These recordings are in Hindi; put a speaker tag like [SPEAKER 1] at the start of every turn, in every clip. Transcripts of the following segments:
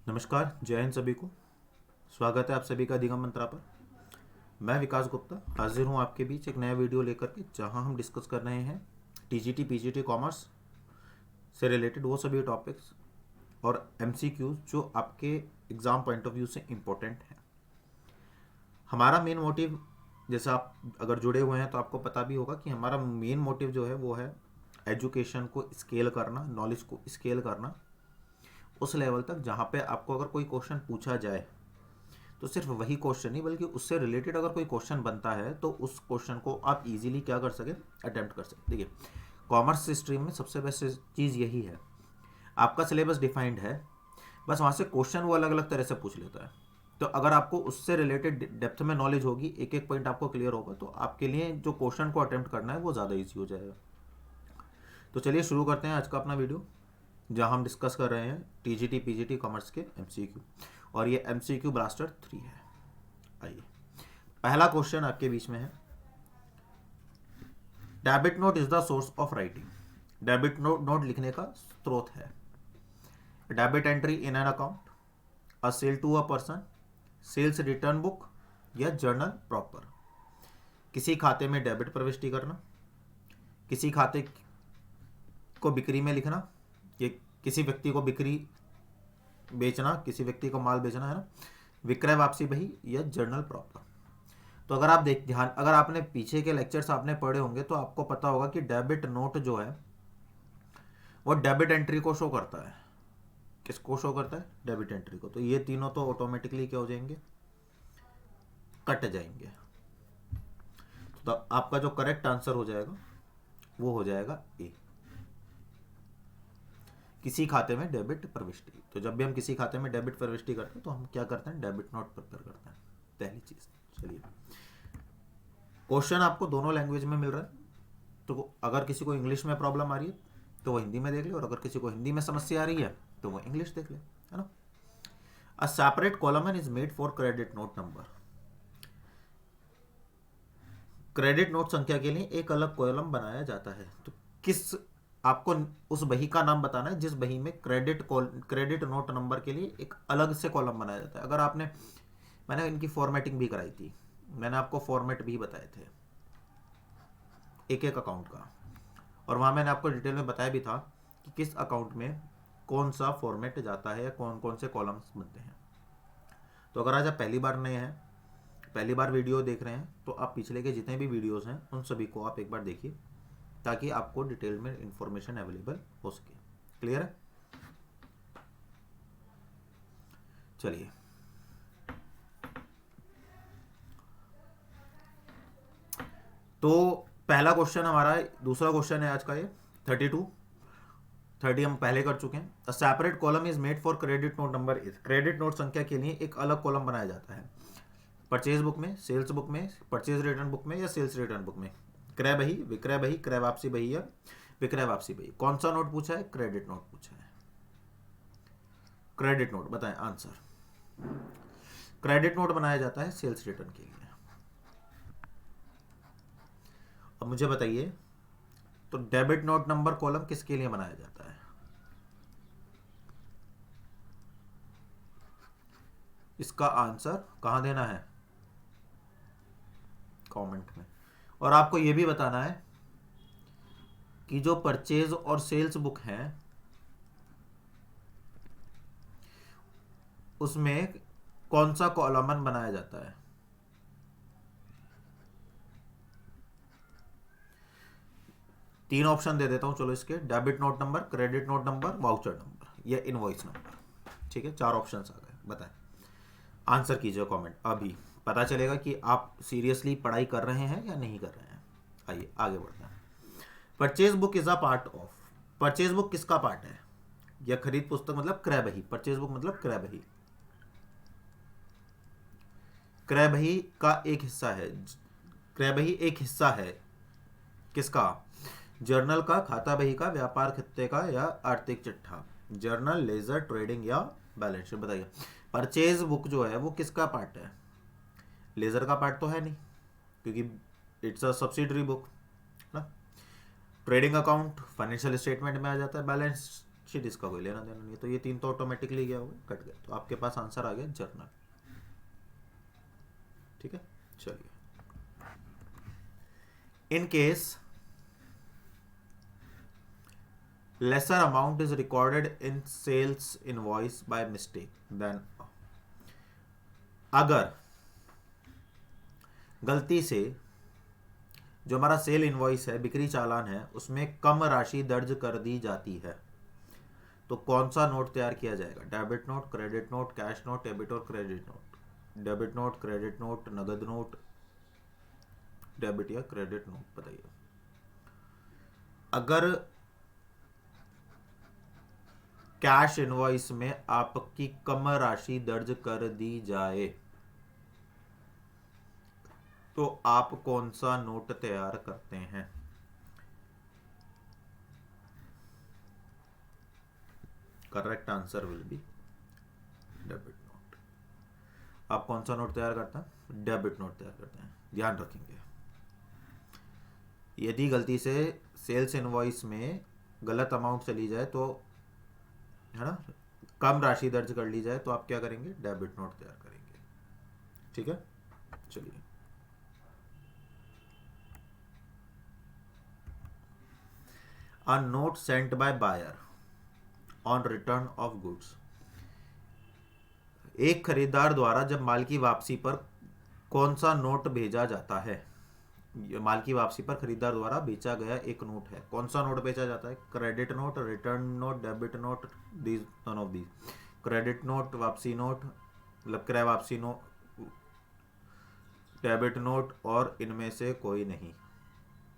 [SPEAKER 1] नमस्कार, जय हिंद सभी को। स्वागत है आप सभी का दिगम मंत्रा पर। मैं विकास गुप्ता हाजिर हूँ आपके बीच एक नया वीडियो लेकर के, जहाँ हम डिस्कस कर रहे हैं टीजीटी पीजीटी कॉमर्स से रिलेटेड वो सभी टॉपिक्स और एमसीक्यूज जो आपके एग्ज़ाम पॉइंट ऑफ व्यू से इम्पोर्टेंट हैं। हमारा मेन मोटिव, जैसे आप अगर जुड़े हुए हैं तो आपको पता भी होगा कि हमारा मेन मोटिव जो है वो है एजुकेशन को स्केल करना, नॉलेज को स्केल करना उस लेवल तक जहाँ पे आपको अगर कोई क्वेश्चन पूछा जाए तो सिर्फ वही क्वेश्चन नहीं बल्कि उससे रिलेटेड अगर कोई क्वेश्चन बनता है तो उस क्वेश्चन को आप इजीली क्या कर सके, अटेम्प्ट कर सके। देखिए, कॉमर्स स्ट्रीम में सबसे बेस्ट चीज़ यही है, आपका सिलेबस डिफाइंड है, बस वहाँ से क्वेश्चन वो अलग अलग तरह से पूछ लेता है। तो अगर आपको उससे रिलेटेड डेप्थ में नॉलेज होगी, एक एक पॉइंट आपको क्लियर होगा, तो आपके लिए जो क्वेश्चन को अटेम्प्ट करना है वो ज़्यादा ईजी हो जाएगा। तो चलिए शुरू करते हैं आज का अपना वीडियो, जहां हम डिस्कस कर रहे हैं टीजीटी पीजीटी कॉमर्स के एमसीक्यू, और ये एमसीक्यू ब्लास्टर 3 है। आइए, पहला क्वेश्चन आपके बीच में है, debit note is the source of writing. Debit note लिखने का स्रोत है। Debit entry in an account, a sale to a person, sales return book या जर्नल प्रॉपर। किसी खाते में डेबिट प्रविष्टि करना, किसी खाते को बिक्री में लिखना, ये किसी व्यक्ति को बिक्री बेचना, किसी व्यक्ति को माल बेचना है ना, विक्रय वापसी बही या जर्नल प्रॉपर। तो अगर आप अगर आपने पीछे के लेक्चर्स आपने पढ़े होंगे तो आपको पता होगा कि डेबिट नोट जो है वो डेबिट एंट्री को शो करता है। किसको शो करता है? डेबिट एंट्री को। तो ये तीनों तो ऑटोमेटिकली क्या हो जाएंगे? कट जाएंगे। तो आपका जो करेक्ट आंसर हो जाएगा वो हो जाएगा ए, किसी खाते में डेबिट प्रविष्टि। तो जब भी हम किसी खाते में डेबिट प्रविष्टि करते हैं तो हम क्या करते हैं? डेबिट नोट प्रिपेयर करते हैं, पहली चीज। चलिए, क्वेश्चन आपको दोनों लैंग्वेज में मिल रहा है, तो अगर किसी को इंग्लिश में प्रॉब्लम आ रही है तो वो हिंदी में देख ले, और अगर किसी को हिंदी में समस्या आ रही है तो वो इंग्लिश देख ले, है ना। A separate column is made for credit note number. Credit note संख्या के लिए एक अलग कॉलम बनाया जाता है। तो किस, आपको उस बही का नाम बताना है जिस बही में क्रेडिट नोट नंबर के लिए एक अलग से कॉलम बनाया जाता है। अगर आपने, मैंने इनकी फॉर्मेटिंग भी कराई थी, मैंने आपको फॉर्मेट भी बताए थे एक एक अकाउंट का, और वहाँ मैंने आपको डिटेल में बताया भी था कि किस अकाउंट में कौन सा फॉर्मेट जाता है या कौन कौन से कॉलम्स बनते हैं। तो अगर आज आप पहली बार नए हैं, पहली बार वीडियो देख रहे हैं, तो आप पिछले के जितने भी वीडियोस हैं उन सभी को आप एक बार देखिए, ताकि आपको डिटेल में इंफॉर्मेशन अवेलेबल हो सके। क्लियर है? चलिए, तो पहला क्वेश्चन हमारा, दूसरा क्वेश्चन है आज का ये 30 हम पहले कर चुके हैं। A separate column is made for credit note number is. Credit note संख्या के लिए एक अलग कॉलम बनाया जाता है परचेज बुक में, सेल्स बुक में, परचेज रिटर्न बुक में या सेल्स रिटर्न बुक में। क्रय बही, विक्रय बही, क्रय वापसी बही या विक्रय वापसी बही। कौन सा नोट पूछा है? क्रेडिट नोट पूछा है। क्रेडिट नोट बताएं आंसर। क्रेडिट नोट बनाया जाता है सेल्स रिटर्न के लिए। अब मुझे बताइए, तो डेबिट नोट नंबर कॉलम किसके लिए बनाया जाता है? इसका आंसर कहां देना है? कमेंट में। और आपको यह भी बताना है कि जो परचेज और सेल्स बुक है उसमें कौन सा कॉलम बनाया जाता है। तीन ऑप्शन दे देता हूं चलो इसके, debit note number, credit note number, voucher number या इनवॉइस नंबर। ठीक है, चार ऑप्शंस आ गए, बताएं। आंसर कीजिए कमेंट, अभी पता चलेगा कि आप सीरियसली पढ़ाई कर रहे हैं या नहीं कर रहे हैं। आइए आगे बढ़ते हैं। Purchase book is a part of. Purchase book किसका पार्ट है? या खरीद पुस्तक मतलब क्रय बही, परचेज बुक मतलब क्रय बही। क्रय बही का एक हिस्सा है, क्रय बही एक हिस्सा है किसका? जर्नल का, खाता बही का, व्यापार खत्ते का या आर्थिक चिट्ठा। जर्नल, लेजर, ट्रेडिंग या बैलेंस शीट। बताइए, परचेज बुक जो है वो किसका पार्ट है? लेजर का पार्ट तो है नहीं, क्योंकि इट्स अ सब्सिडरी बुक ना। ट्रेडिंग अकाउंट फाइनेंशियल स्टेटमेंट में आ जाता है, बैलेंस शिट, इसका कोई लेना देना नहीं है, तो ये 3 तो ऑटोमेटिकली गया होगा, कट गया, तो आपके पास आंसर आ गया जर्नल। ठीक है, चलिए। In case lesser amount is recorded in sales invoice by mistake, then अगर गलती से जो हमारा सेल इनवॉइस है, बिक्री चालान है, उसमें कम राशि दर्ज कर दी जाती है, तो कौन सा नोट तैयार किया जाएगा? Debit note, credit note, cash note, debit और credit note. Debit note, credit note, नगद नोट, डेबिट या क्रेडिट नोट, बताइए। अगर कैश इनवॉइस में आपकी कम राशि दर्ज कर दी जाए तो आप कौन सा नोट तैयार करते हैं? Correct answer will B debit note. आप कौन सा नोट तैयार करते हैं? डेबिट नोट तैयार करते हैं। ध्यान रखेंगे, यदि गलती से सेल्स इनवॉइस में गलत अमाउंट चली जाए, तो है ना, कम राशि दर्ज कर ली जाए, तो आप क्या करेंगे? डेबिट नोट तैयार करेंगे। ठीक है, चलिए। A note sent by buyer on return of goods. एक खरीदार द्वारा जब माल की वापसी पर कौन सा नोट भेजा जाता है? माल की वापसी पर खरीदार द्वारा बेचा गया एक नोट है, कौन सा नोट बेचा जाता है? Credit note, return note, debit note, these none of these. Credit note, वापसी नोट, मतलब क्रय वापसी नोट, डेबिट नोट, और इनमें से कोई नहीं,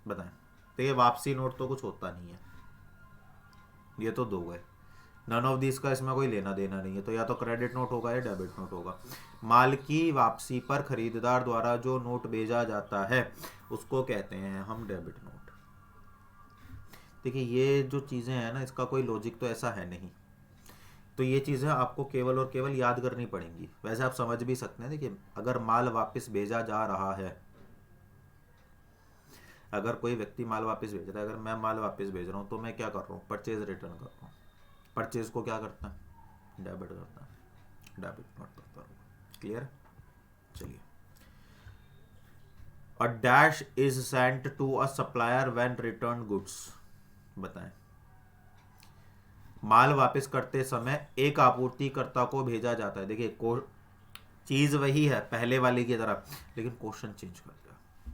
[SPEAKER 1] बताएं। तो ये वापसी नोट तो कुछ होता नहीं है, ये तो दो गए, नन ऑफ दिस का इसमें कोई लेना देना नहीं है, तो या तो क्रेडिट नोट होगा या डेबिट नोट होगा। माल की वापसी पर खरीदार द्वारा जो नोट भेजा जाता है उसको कहते हैं हम डेबिट नोट। देखिए, ये जो चीज़ें हैं ना, इसका कोई लॉजिक तो ऐसा है नहीं, तो ये चीज़ें आपको केवल और केवल याद करनी पड़ेंगी। वैसे आप समझ भी सकते हैं। देखिए, अगर माल वापस भेजा जा रहा है, अगर कोई व्यक्ति माल वापस भेज रहा है, अगर मैं माल वापस भेज रहा हूँ, तो मैं क्या कर रहा हूँ? परचेज रिटर्न कर रहा हूँ। परचेज को क्या करता है? डेबिट करता है, डेबिट नोट करता हूँ। क्लियर? चलिए। A dash is sent to a supplier when return goods, बताएं। माल वापस करते समय एक आपूर्तिकर्ता को भेजा जाता है। देखिए, चीज वही है पहले वाली की तरह, लेकिन क्वेश्चन चेंज कर दिया।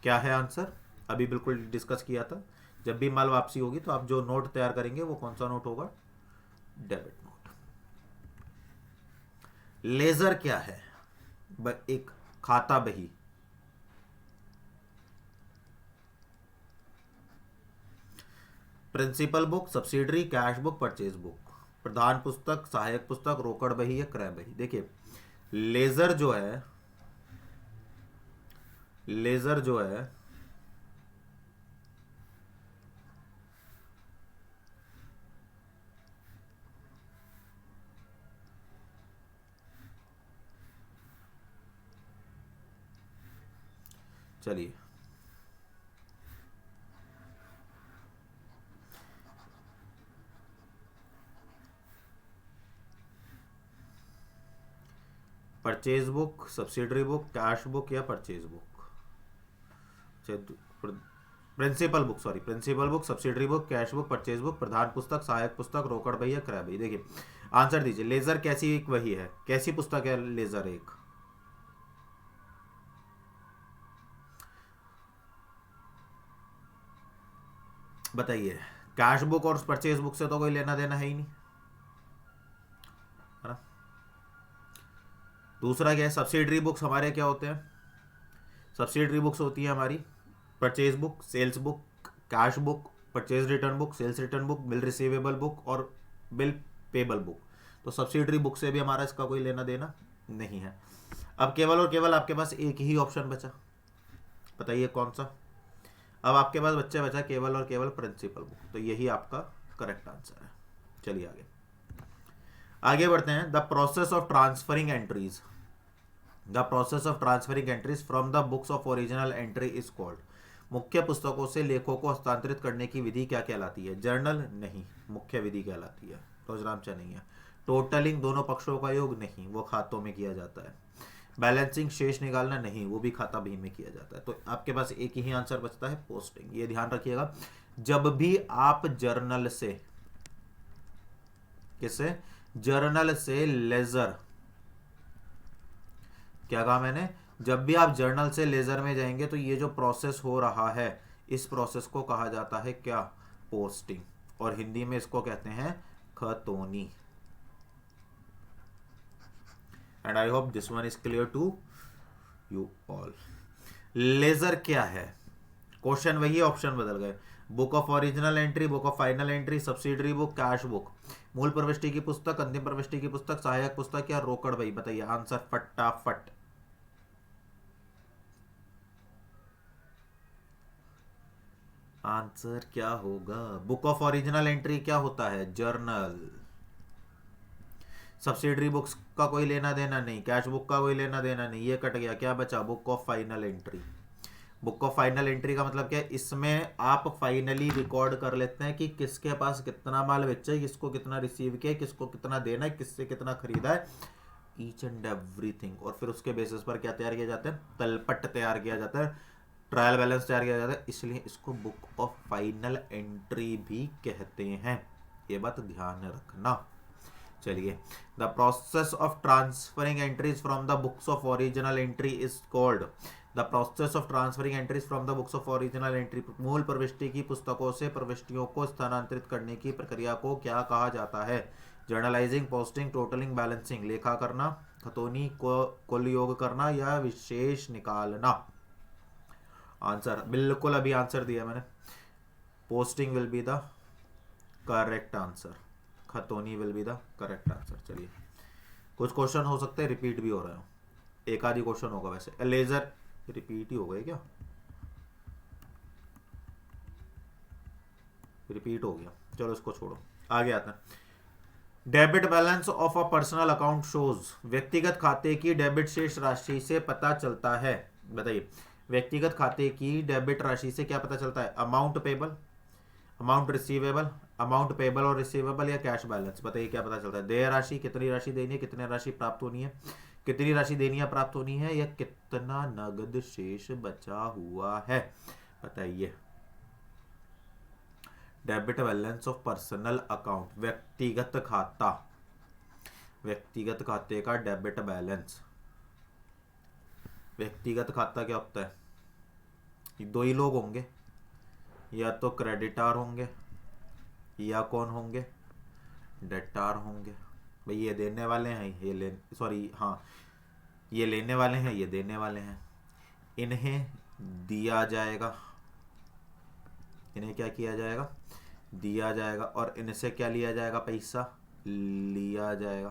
[SPEAKER 1] क्या है आंसर? अभी बिल्कुल डिस्कस किया था, जब भी माल वापसी होगी तो आप जो नोट तैयार करेंगे वो कौन सा नोट होगा? Debit note. लेजर क्या है? एक खाता बही। Principal book, subsidiary, cash book, purchase book, प्रधान पुस्तक, सहायक पुस्तक, रोकड़ बही या क्रय बही। देखिए, लेजर जो है, लेजर जो है चलिए, purchase book, subsidiary book, cash book या purchase book. Principal book, sorry, principal book, subsidiary book, cash book, purchase book, प्रधान पुस्तक, सहायक पुस्तक, रोकड़ बही या क्रय बही। देखिए, आंसर दीजिए। लेजर कैसी एक वही है? कैसी पुस्तक है लेजर? एक बताइए। कैश बुक और परचेज बुक से तो कोई लेना देना है ही नहीं, है ना। दूसरा क्या है? सब्सिडरी बुक्स हमारे क्या होते हैं? सब्सिडरी बुक्स होती है हमारी purchase book, sales book, cash book, purchase return book, sales return book, bill receivable book और बिल पेबल बुक। तो सब्सिडरी बुक से भी हमारा इसका कोई लेना देना नहीं है। अब केवल और केवल आपके पास एक ही ऑप्शन बचा, बताइए कौन सा? अब आपके पास बच्चे बचा केवल और केवल प्रिंसिपल बुक, तो यही आपका करेक्ट आंसर है। चलिए आगे आगे बढ़ते हैं। The process of transferring entries, the process of transferring entries from the books of original entry is called. मुख्य पुस्तकों से लेखों को हस्तांतरित करने की विधि क्या कहलाती है? जर्नल नहीं, मुख्य विधि कहलाती है। रोजनामचा नहीं है। टोटलिंग दोनों पक्षों का योग नहीं, वो खातों में किया जाता है। बैलेंसिंग शेष निकालना नहीं, वो भी खाता भी में किया जाता है। तो आपके पास एक ही आंसर बचता है, पोस्टिंग। ये ध्यान रखिएगा, जब भी आप जर्नल से, किसे, जर्नल से लेजर, क्या कहा मैंने, जब भी आप जर्नल से लेजर में जाएंगे तो ये जो प्रोसेस हो रहा है, इस प्रोसेस को कहा जाता है क्या? पोस्टिंग। और हिंदी में इसको कहते हैं खतौनी। And I hope this one is clear to you all. Ledger क्या है? क्वेश्चन वही, ऑप्शन बदल गए। Book of original entry, book of final entry, subsidiary book, cash book, मूल प्रविष्टि की पुस्तक, अंतिम प्रविष्टि की पुस्तक, सहायक पुस्तक या रोकड़ बही? बताइए आंसर फटाफट। आंसर क्या होगा? बुक ऑफ ओरिजिनल एंट्री क्या होता है? जर्नल। सब्सिडरी बुक्स का कोई लेना देना नहीं, कैश बुक का कोई लेना देना नहीं, ये कट गया। क्या बचा? Book of final entry. Book of final entry का मतलब क्या है? इसमें आप फाइनली रिकॉर्ड कर लेते हैं कि किसके पास कितना माल बेचा है, किसको कितना रिसीव किया, किसको कितना देना है, किससे कितना खरीदा है, ईच एंड एवरीथिंग। और फिर उसके बेसिस पर क्या तैयार किया जाता है? तलपट तैयार किया जाता है, ट्रायल बैलेंस तैयार किया जाता है। इसलिए इसको बुक ऑफ फाइनल एंट्री भी कहते हैं, ये बात ध्यान रखना। चलिए, the process of transferring entries from the books of original entry is called, the process of transferring entries from the books of original entry, मूल प्रविष्टि की पुस्तकों से प्रविष्टियों को स्थानांतरित करने की प्रक्रिया को क्या कहा जाता है? Journalising, posting, totalling, balancing. लेखा करना, खतौनी को कुल योग करना या विशेष निकालना? आंसर बिल्कुल अभी आंसर दिया मैंने, posting will be the correct answer, khatauni will be the correct answer. चलिए, कुछ क्वेश्चन हो सकते हैं रिपीट भी हो रहे हो, एक आधी क्वेश्चन होगा वैसे। लेजर रिपीट ही हो गए क्या? रिपीट हो गया, चलो इसको छोड़ो, आगे आता है। Debit balance of a personal account shows, व्यक्तिगत खाते की डेबिट शेष राशि से पता चलता है। बताइए, व्यक्तिगत खाते की डेबिट राशि से क्या पता चलता है? Amount payable, amount receivable, amount payable और रिसीवेबल, या कैश बैलेंस? बताइए क्या पता चलता है? देय राशि, कितनी राशि देनी है, कितनी राशि प्राप्त होनी है, कितनी राशि देनी है प्राप्त होनी है, या कितना नगद शेष बचा हुआ है? बताइए। Debit balance of personal account, व्यक्तिगत खाता, व्यक्तिगत खाते का डेबिट बैलेंस। व्यक्तिगत खाता क्या होता है? दो ही लोग होंगे, या तो क्रेडिटार होंगे या कौन होंगे? डेटार होंगे। भाई ये देने वाले हैं, ये ले, सॉरी हाँ, ये लेने वाले हैं, ये देने वाले हैं। इन्हें दिया जाएगा, इन्हें क्या किया जाएगा? दिया जाएगा। और इनसे क्या लिया जाएगा? पैसा लिया जाएगा।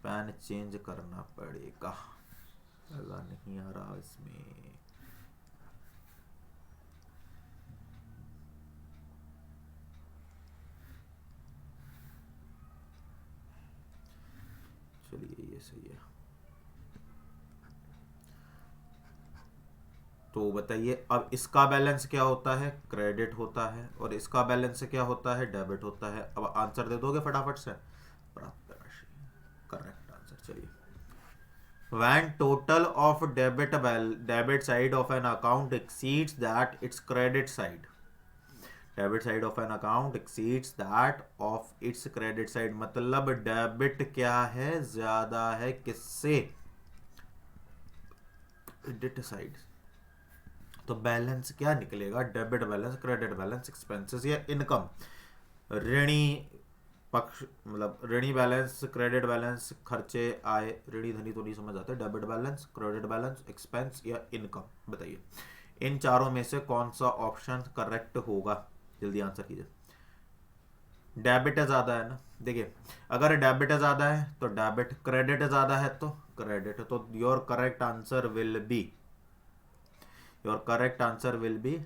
[SPEAKER 1] पैन चेंज करना पड़ेगा, मजा नहीं आ रहा इसमें। चलिए ये सही है। तो बताइए, अब इसका बैलेंस क्या होता है? क्रेडिट होता है। और इसका बैलेंस क्या होता है? डेबिट होता है। अब आंसर दे दोगे फटाफट से? प्राप्त राशि, करेक्ट आंसर। चलिए, when total of debit side of an account exceeds that its credit side, debit side of an account exceeds that of its credit side, मतलब डेबिट क्या है? ज्यादा है किससे? Credit side. तो बैलेंस क्या निकलेगा? Debit balance, credit balance, expenses या इनकम। ऋणी पक्ष, मतलब ऋणी बैलेंस, क्रेडिट बैलेंस, खर्चे, आय, ऋणी धनी तो नहीं समझ आते। Debit balance, credit balance, expense या इनकम। बताइए, इन चारों में से कौन सा ऑप्शन करेक्ट होगा? जल्दी आंसर कीजिए। डेबिट ज्यादा है ना, देखिए, अगर डेबिट ज्यादा है तो डेबिट, क्रेडिट ज्यादा है तो क्रेडिट। तो your correct answer will be, your correct answer will be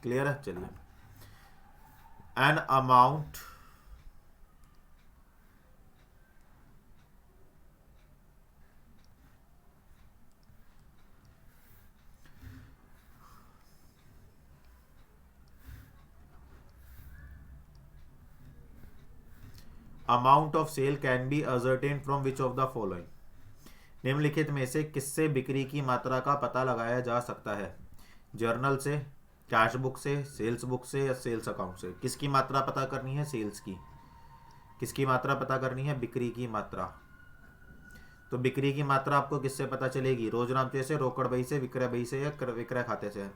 [SPEAKER 1] clear है? चलिए, an amount amount of sale can be ascertain from which of the following, निम्नलिखित में से किससे बिक्री की मात्रा का पता लगाया जा सकता है? जर्नल से, कैश बुक से, सेल्स बुक से या सेल्स अकाउंट से? किसकी मात्रा पता करनी है? सेल्स की। किसकी मात्रा पता करनी है? बिक्री की मात्रा। तो बिक्री की मात्रा आपको किससे पता चलेगी? रोजनामचे से, रोकड़ बही से, विक्रय बही से या विक्रय खाते से?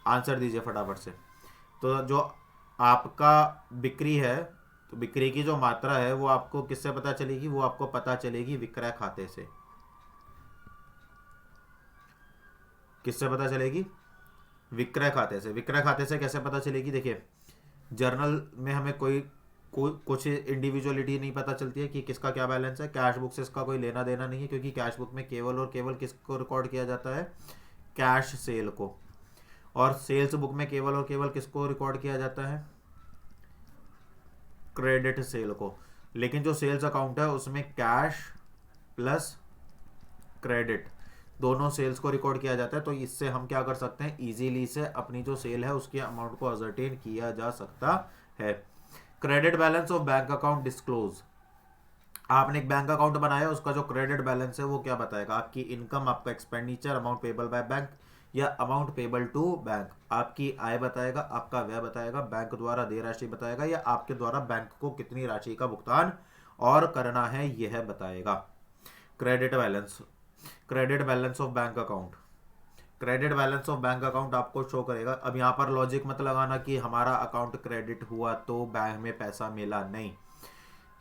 [SPEAKER 1] आंसर दीजिए फटाफट से। तो जो आपका बिक्री है, तो बिक्री की जो मात्रा है वो आपको किससे पता चलेगी? वो आपको पता चलेगी विक्रय खाते से। किससे पता चलेगी? विक्रय खाते से। विक्रय खाते से कैसे पता चलेगी? देखिए, जर्नल में हमें कोई कुछ इंडिविजुअलिटी नहीं पता चलती है कि किसका क्या बैलेंस है। कैश बुक से इसका कोई लेना देना नहीं है, क्योंकि कैश बुक में केवल और केवल किसको रिकॉर्ड किया जाता है? कैश सेल को। और सेल्स बुक में केवल और केवल किसको रिकॉर्ड किया जाता है? क्रेडिट सेल को। लेकिन जो सेल्स अकाउंट है उसमें कैश प्लस क्रेडिट दोनों सेल्स को रिकॉर्ड किया जाता है। तो इससे हम क्या कर सकते हैं? इजीली से अपनी जो सेल है उसकी अमाउंट को असर्टेन किया जा सकता है। Credit balance of bank account disclose, आपने एक बैंक अकाउंट बनाया, उसका जो क्रेडिट बैलेंस है वो क्या बताएगा? आपकी इनकम, आपका expenditure, amount payable by bank या अमाउंट पेबल टू बैंक। आपकी आय बताएगा, आपका व्यय बताएगा, बैंक द्वारा देय राशि बताएगा, या आपके द्वारा बैंक को कितनी राशि का भुगतान और करना है यह बताएगा। Credit balance, credit balance of bank account. Credit balance of bank account आपको शो करेगा। अब यहाँ पर लॉजिक मत लगाना कि हमारा अकाउंट क्रेडिट हुआ तो बैंक में पैसा मिला, नहीं।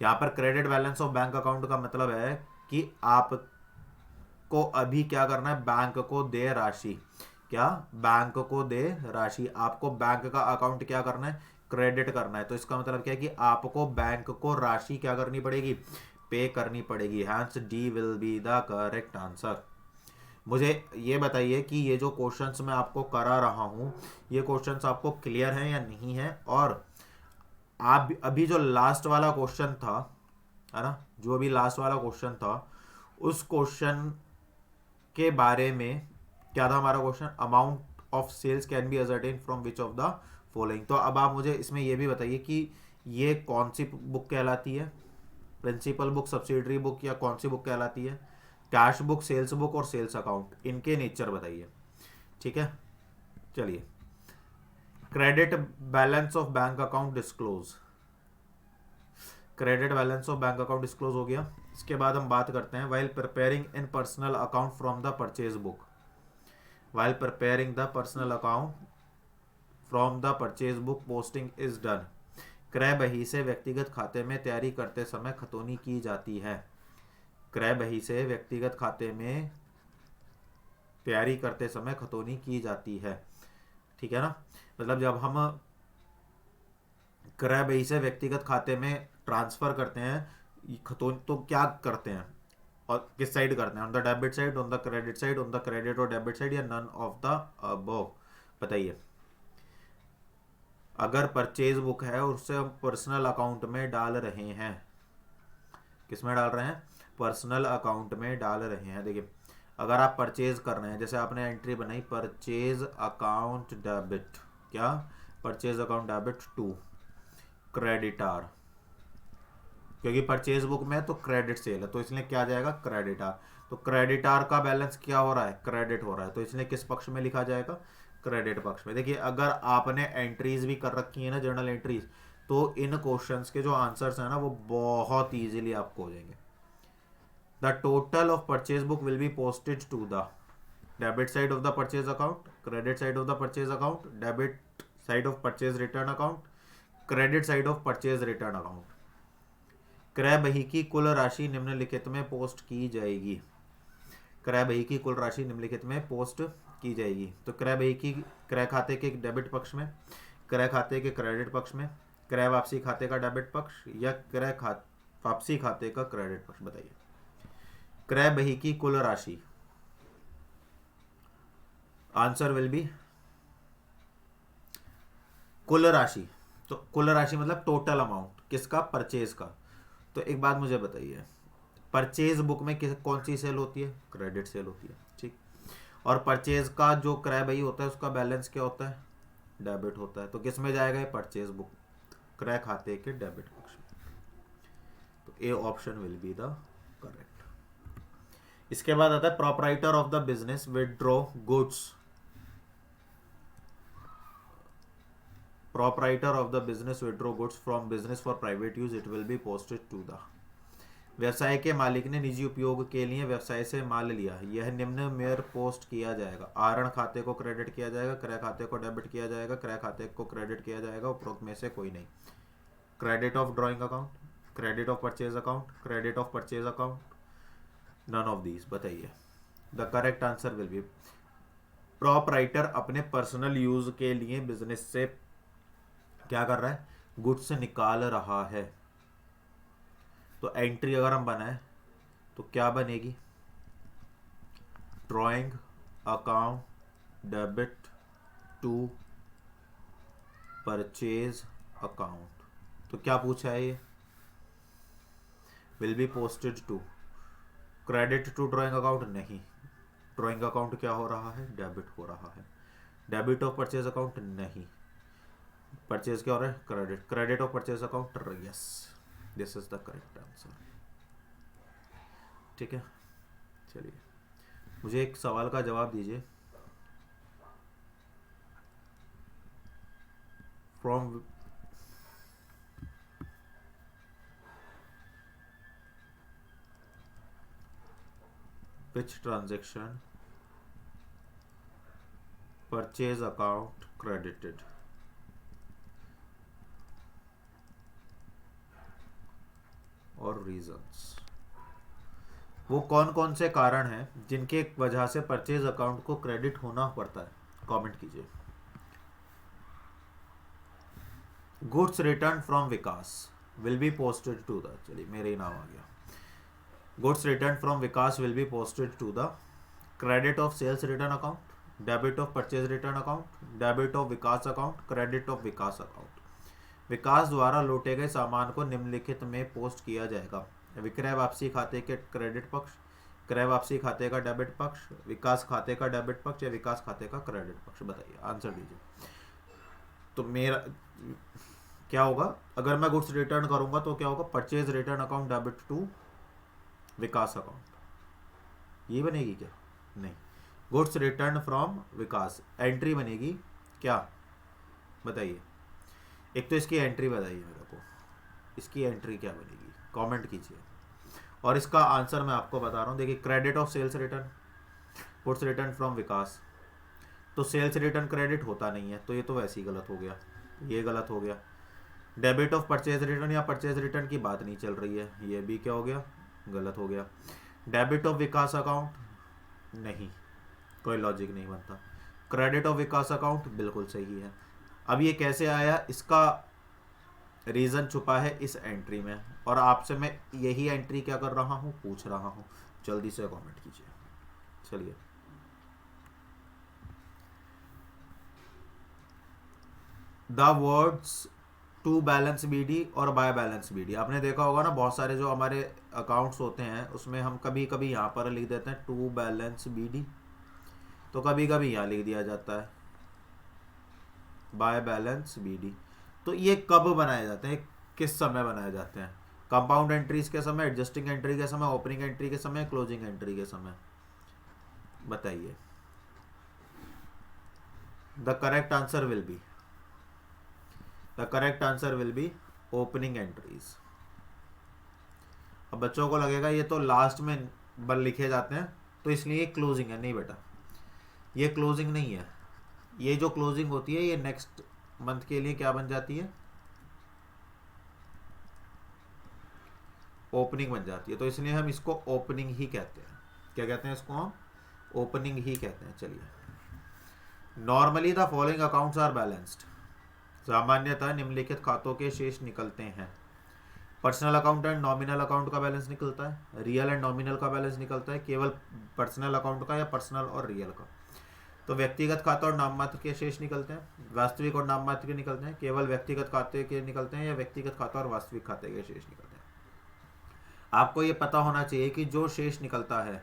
[SPEAKER 1] यहाँ पर credit balance of bank account का मतलब है कि आपको अभी क्या करना है? बैंक को दे राशि। क्या? बैंक को दे राशि। आपको बैंक का अकाउंट क्या करना है? क्रेडिट करना है। तो इसका मतलब क्या है कि आपको बैंक को राशि क्या करनी पड़ेगी? पे करनी पड़ेगी। Hence D will be the correct answer. मुझे ये बताइए कि ये जो क्वेश्चंस मैं आपको करा रहा हूँ, ये क्वेश्चंस आपको क्लियर हैं या नहीं है? और आप अभी जो लास्ट वाला क्वेश्चन था, है ना, जो अभी लास्ट वाला क्वेश्चन था, उस क्वेश्चन के बारे में क्या था हमारा question? Amount of cells can be ascertain from which of the following. तो अब आप मुझे इसमें ये भी बताइए कि ये कौन सी बुक कहलाती है? प्रिंसिपल बुक, सब्सिडरी बुक, या कौन सी बुक कहलाती है? कैश बुक, सेल्स बुक और सेल्स अकाउंट, इनके नेचर बताइए। ठीक है, चलिए। Credit balance of bank account disclose, credit balance of bank account disclose हो गया। इसके बाद हम बात करते हैं while preparing in personal account from the purchase book. While preparing the personal account from the purchase book posting is done. क्रय बही से व्यक्तिगत खाते में तैयारी करते समय खतौनी की जाती है। क्रय बही से व्यक्तिगत खाते में तैयारी करते समय खतौनी की जाती है। ठीक है ना? मतलब जब हम क्रय बही से व्यक्तिगत खाते में ट्रांसफर करते हैं खतौनी, तो क्या करते हैं और किस साइड करते हैं? On the debit side, on the credit side, on the credit और डेबिट साइड, या नन ऑफ द अबव? बताइए। अगर परचेज बुक है और उससे हम पर्सनल अकाउंट में डाल रहे हैं, किस में डाल रहे हैं? पर्सनल अकाउंट में डाल रहे हैं। देखिए, अगर आप परचेज कर रहे हैं, जैसे आपने एंट्री बनाई परचेज अकाउंट डेबिट, क्या? परचेज अकाउंट डेबिट टू क्रेडिटार, क्योंकि परचेज बुक में तो क्रेडिट सेल है, तो इसलिए क्या आ जाएगा? क्रेडिटार। तो क्रेडिटार का बैलेंस क्या हो रहा है? क्रेडिट हो रहा है, तो इसलिए किस पक्ष में लिखा जाएगा? क्रेडिट पक्ष में। देखिए, अगर आपने एंट्रीज भी कर रखी है ना, जर्नल एंट्रीज, तो इन क्वेश्चंस के जो आंसर्स हैं ना वो बहुत इजीली आपको हो जाएंगे। The total of purchase book will be posted to the debit side of the purchase account, credit side of the purchase account, debit side of purchase return account, credit side of purchase return account. क्रय बही की कुल राशि निम्नलिखित में पोस्ट की जाएगी। क्रय बही की कुल राशि निम्नलिखित में पोस्ट की जाएगी। तो क्रय बही की क्रय खाते के डेबिट पक्ष में, क्रय खाते के क्रेडिट पक्ष में, क्रय वापसी खाते का डेबिट पक्ष, या क्रय वापसी खाते का क्रेडिट पक्ष? बताइए। क्रय बही की कुल राशि, आंसर विल बी कुल राशि। तो कुल राशि मतलब टोटल अमाउंट, किसका? परचेज का। तो एक बात मुझे बताइए, परचेज बुक में कौन सी सेल होती है? क्रेडिट सेल होती है। ठीक। और परचेज का जो क्रय बही होता है उसका बैलेंस क्या होता है? डेबिट होता है। तो किस में जाएगा ये? परचेज बुक, क्रय खाते के डेबिट पक्ष में। A option will be the correct. इसके बाद आता है proprietor of the business withdraw goods. Proprietor of the business withdraw goods from business for private use, it will be posted to the. व्यवसाय के मालिक ने निजी उपयोग के लिए व्यवसाय से माल लिया, यह निम्न में पोस्ट किया जाएगा। आहरण खाते को क्रेडिट किया जाएगा, क्रय खाते को डेबिट किया जाएगा, क्रय खाते को क्रेडिट किया जाएगा, उपरोक्त में से कोई नहीं। Credit of drawing account, credit of purchase account, credit of purchase account, none of these. बताइए the correct answer will be proprietor अपने पर्सनल यूज के लिए बिजनेस से क्या कर रहा है, गुड्स निकाल रहा है। तो एंट्री अगर हम बनाए तो क्या बनेगी, drawing account debit to purchase account. तो क्या पूछा है ये, will be posted to. Credit to drawing account नहीं, ड्राइंग अकाउंट क्या हो रहा है, डेबिट हो रहा है। डेबिट ऑफ परचेज अकाउंट नहीं, परचेज क्या हो रहा है, credit. Credit of purchase account, yes this is the correct answer. ठीक है, चलिए मुझे एक सवाल का जवाब दीजिए। From which transaction purchase account credited. और रीजंस, वो कौन कौन से कारण हैं जिनके वजह से परचेज अकाउंट को क्रेडिट होना पड़ता है, कमेंट कीजिए। Goods return from Vikas will be posted to the, चलिए मेरे ही नाम आ गया। Goods return from Vikas will be posted to the credit of sales return account, debit of purchase return account, debit of Vikas account, credit of Vikas account. Vikas द्वारा लौटे गए सामान को निम्नलिखित में पोस्ट किया जाएगा। विक्रय वापसी खाते के क्रेडिट पक्ष, क्रय वापसी खाते का डेबिट पक्ष, विकास खाते का डेबिट पक्ष या विकास खाते का क्रेडिट पक्ष। बताइए आंसर दीजिए। तो मेरा क्या होगा, अगर मैं गुड्स रिटर्न करूंगा तो क्या होगा, purchase return account debit to Vikas account, ये बनेगी क्या, नहीं। Goods return from Vikas entry बनेगी क्या, बताइए। एक तो इसकी एंट्री बताइए मेरे को, इसकी एंट्री क्या बनेगी, कमेंट कीजिए। और इसका आंसर मैं आपको बता रहा हूँ, देखिए credit of sales return, goods return from Vikas, तो सेल्स रिटर्न क्रेडिट होता नहीं है, तो ये तो वैसे ही गलत हो गया, ये गलत हो गया। डेबिट ऑफ परचेज रिटर्न या परचेज रिटर्न की बात नहीं चल रही है, ये भी क्या हो गया, गलत हो गया। डेबिट ऑफ विकास अकाउंट नहीं, कोई लॉजिक नहीं बनता। क्रेडिट ऑफ विकास अकाउंट बिल्कुल सही है। अब ये कैसे आया, इसका रीज़न छुपा है इस एंट्री में, और आपसे मैं यही एंट्री क्या कर रहा हूँ, पूछ रहा हूँ। जल्दी से कमेंट कीजिए। चलिए the words to balance BD और बाय बैलेंस बीडी, आपने देखा होगा ना, बहुत सारे जो हमारे अकाउंट्स होते हैं उसमें हम कभी कभी यहाँ पर लिख देते हैं टू बैलेंस बीडी, तो कभी कभी यहाँ लिख दिया जाता है बाय बैलेंस बीडी। तो ये कब बनाए जाते हैं, किस समय बनाए जाते हैं, कंपाउंड एंट्रीज के समय, एडजस्टिंग एंट्री के समय, ओपनिंग एंट्री के समय, क्लोजिंग एंट्री के समय, बताइए। The correct answer will be, the correct answer will B opening entries. अब बच्चों को लगेगा ये तो लास्ट में बल लिखे जाते हैं तो इसलिए क्लोजिंग है, नहीं बेटा, ये क्लोजिंग नहीं है। ये जो क्लोजिंग होती है ये नेक्स्ट मंथ के लिए क्या बन जाती है, ओपनिंग बन जाती है, तो इसलिए हम इसको ओपनिंग ही कहते हैं। क्या कहते हैं इसको, हम ओपनिंग ही कहते हैं। चलिए, normally the following accounts are balanced, सामान्यतः निम्नलिखित खातों के शेष निकलते हैं। Personal account and nominal account का बैलेंस निकलता है, रियल एंड नॉमिनल का बैलेंस निकलता है, केवल पर्सनल अकाउंट का या पर्सनल और रियल का। तो व्यक्तिगत खाता और नाममात्र के शेष निकलते हैं, वास्तविक और नाममात्र के निकलते हैं, केवल व्यक्तिगत खाते के निकलते हैं, या व्यक्तिगत खाता और वास्तविक खाते के शेष निकलते हैं। आपको ये पता होना चाहिए कि जो शेष निकलता है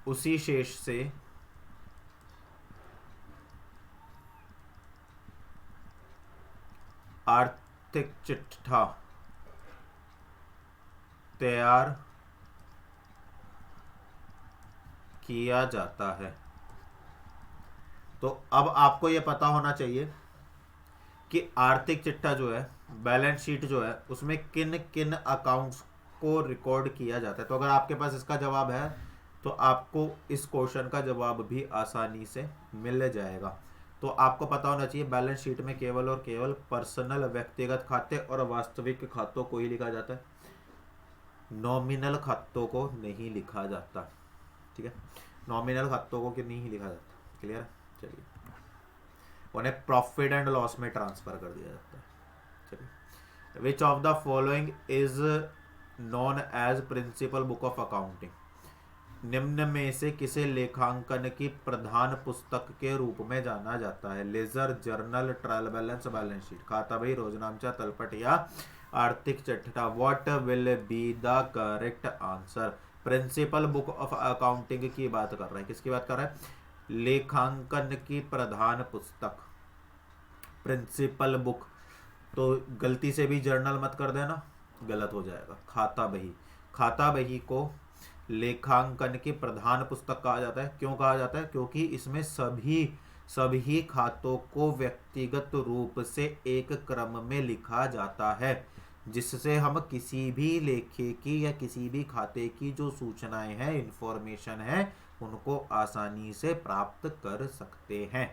[SPEAKER 1] उसी शेष से आर्थिक चिट्ठा तैयार किया जाता है। तो अब आपको यह पता होना चाहिए कि आर्थिक चिट्ठा जो है, बैलेंस शीट जो है, उसमें किन किन अकाउंट्स को रिकॉर्ड किया जाता है। तो अगर आपके पास इसका जवाब है तो आपको इस क्वेश्चन का जवाब भी आसानी से मिल जाएगा। तो आपको पता होना चाहिए बैलेंस शीट में केवल और केवल पर्सनल व्यक्तिगत खाते और वास्तविक खातों को ही लिखा जाता है, नॉमिनल खातों को नहीं लिखा जाता। ठीक है, नॉमिनल खातों को नहीं लिखा जाता। क्लियर है? चलिए, उन्हें प्रॉफिट एंड लॉस में ट्रांसफर कर दिया जाता है। चलिए, which of the following is known as principal book of accounting? निम्न में से किसे लेखांकन की प्रधान पुस्तक के रूप में जाना जाता है? Ledger, journal, trial balance, balance sheet, खाता बही, रोजनामचा, तलपट या आर्थिक चिट्ठा। What will be the correct answer? Principal book of accounting की बात कर रहा है। किसकी बात कर रहा है? लेखांकन की प्रधान पुस्तक, प्रिंसिपल बुक। तो गलती से भी जर्नल मत कर देना, गलत हो जाएगा। खाता बही, खाता बही को लेखांकन की प्रधान पुस्तक कहा जाता है। क्यों कहा जाता है? क्योंकि इसमें सभी खातों को व्यक्तिगत रूप से एक क्रम में लिखा जाता है, जिससे हम किसी भी लेखे की या किसी भी खाते की जो सूचनाएं हैं, इंफॉर्मेशन है, उनको आसानी से प्राप्त कर सकते हैं।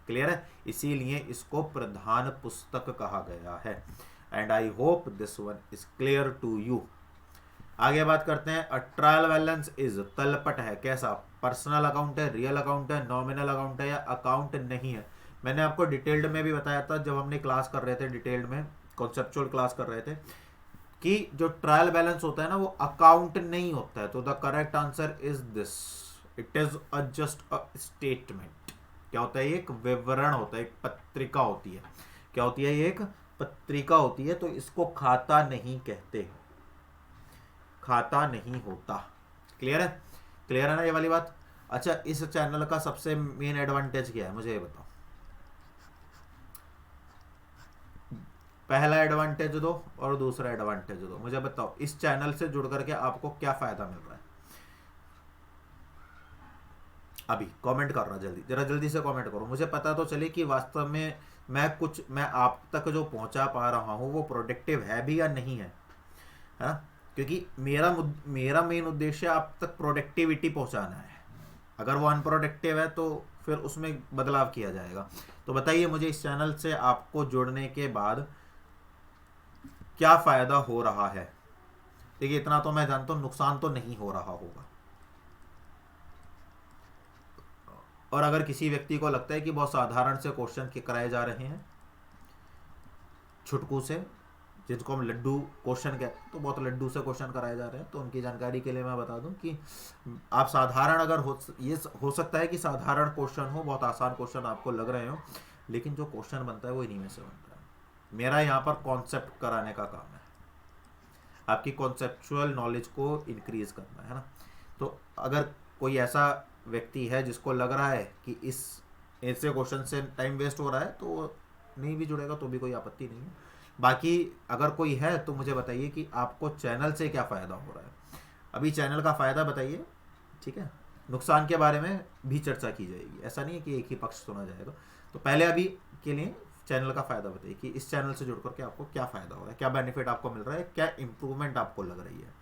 [SPEAKER 1] क्लियर है? इसीलिए इसको प्रधान पुस्तक कहा गया है। And I hope this one is clear to you. आगे बात करते हैं। अ ट्रायल बैलेंस इज, तलपट है, कैसा? पर्सनल अकाउंट है, रियल अकाउंट है, नॉमिनल अकाउंट है या अकाउंट नहीं है? मैंने आपको डिटेल्ड में भी बताया था जब हमने क्लास कर रहे थे, डिटेल्ड में कॉन्सेप्चुअल क्लास कर रहे थे, कि जो ट्रायल बैलेंस होता है ना, वो अकाउंट नहीं होता है। तो the correct answer is this, it is just a statement. क्या होता है? एक विवरण होता है, एक पत्रिका होती है। क्या होती है? ये एक पत्रिका होती है। तो इसको खाता नहीं कहते, खाता नहीं होता। क्लियर है? क्लियर है ना ये वाली बात? अच्छा, इस चैनल का सबसे मेन एडवांटेज क्या है, मुझे ये बताओ। पहला एडवांटेज दो और दूसरा एडवांटेज दो। मुझे बताओ, इस चैनल से जुड़ करके आपको क्या फायदा मिल रहा है? अभी कमेंट कर रहा, जल्दी, जरा जल्दी से कमेंट करो, मुझे पता तो चले कि वास्तव में मैं आप तक जो पहुंचा पा रहा हूं वो प्रोडक्टिव है भी या नहीं है। है? क्योंकि मेरा मेन उद्देश्य आप तक प्रोडक्टिविटी पहुंचाना है। अगर वो अनप्रोडक्टिव है तो फिर उसमें बदलाव किया जाएगा। तो बताइए मुझे, इस चैनल से आपको जुड़ने के बाद क्या फायदा हो रहा है? देखिए, इतना तो मैं जानता हूं, नुकसान तो नहीं हो रहा होगा। और अगर किसी व्यक्ति को लगता है कि बहुत साधारण से क्वेश्चन कराए जा रहे हैं, छुटकू से, जिसको हम लड्डू क्वेश्चन कहते हैं, तो बहुत लड्डू से क्वेश्चन कराए जा रहे हैं, तो उनकी जानकारी के लिए मैं बता दूं कि आप साधारण, अगर ये हो सकता है कि साधारण क्वेश्चन हो, बहुत आसान क्वेश्चन आपको लग रहे हो, लेकिन जो क्वेश्चन बनता है वो इन्हीं में से बनता है। मेरा यहाँ पर कॉन्सेप्ट कराने का काम है, आपकी कॉन्सेप्चुअल नॉलेज को इंक्रीज करना है ना। तो अगर कोई ऐसा व्यक्ति है जिसको लग रहा है कि इस ऐसे क्वेश्चन से टाइम वेस्ट हो रहा है, तो नहीं भी जुड़ेगा तो भी कोई आपत्ति नहीं है। बाकी अगर कोई है तो मुझे बताइए कि आपको चैनल से क्या फ़ायदा हो रहा है। अभी चैनल का फ़ायदा बताइए, ठीक है? नुकसान के बारे में भी चर्चा की जाएगी, ऐसा नहीं है कि एक ही पक्ष सुना जाएगा। तो पहले अभी के लिए चैनल का फ़ायदा बताइए कि इस चैनल से जुड़ करके आपको क्या फ़ायदा हो रहा है, क्या बेनिफिट आपको मिल रहा है, क्या इंप्रूवमेंट आपको लग रही है।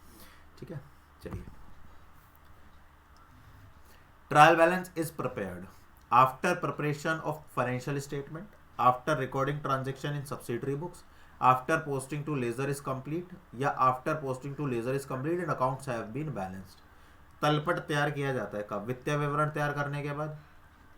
[SPEAKER 1] ठीक है, चलिए। Trial balance is prepared after preparation of financial statement, after recording transaction in subsidiary books, after posting to ledger is complete, या after posting to ledger is complete and accounts have been balanced. तलपट तैयार किया जाता है कब? वित्तीय विवरण तैयार करने के बाद,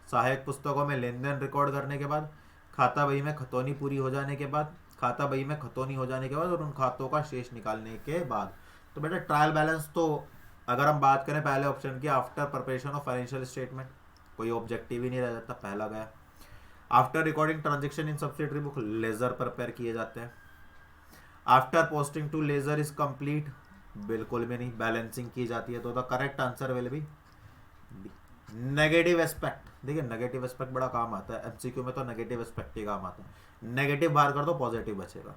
[SPEAKER 1] सहायक पुस्तकों में लेन देन रिकॉर्ड करने के बाद, खाता बही में खतौनी पूरी हो जाने के बाद, खाता बही में खतौनी हो जाने के बाद, और उन खातों का शेष निकालने के बाद। तो बेटा ट्रायल बैलेंस तो अगर हम बात करें पहले ऑप्शन की, after preparation of financial statement, कोई ऑब्जेक्टिव ही नहीं रह जाता, पहला गया। After recording transaction in subsidiary book, ledger prepare किए जाते हैं। After posting to ledger is complete, बिल्कुल भी नहीं, बैलेंसिंग की जाती है। तो the correct answer will be D. Negative aspect, देखिए नेगेटिव एस्पेक्ट बड़ा काम आता है एमसीक्यू में, तो नेगेटिव एस्पेक्ट ही काम आता है। नेगेटिव बाहर कर दो, पॉजिटिव बचेगा।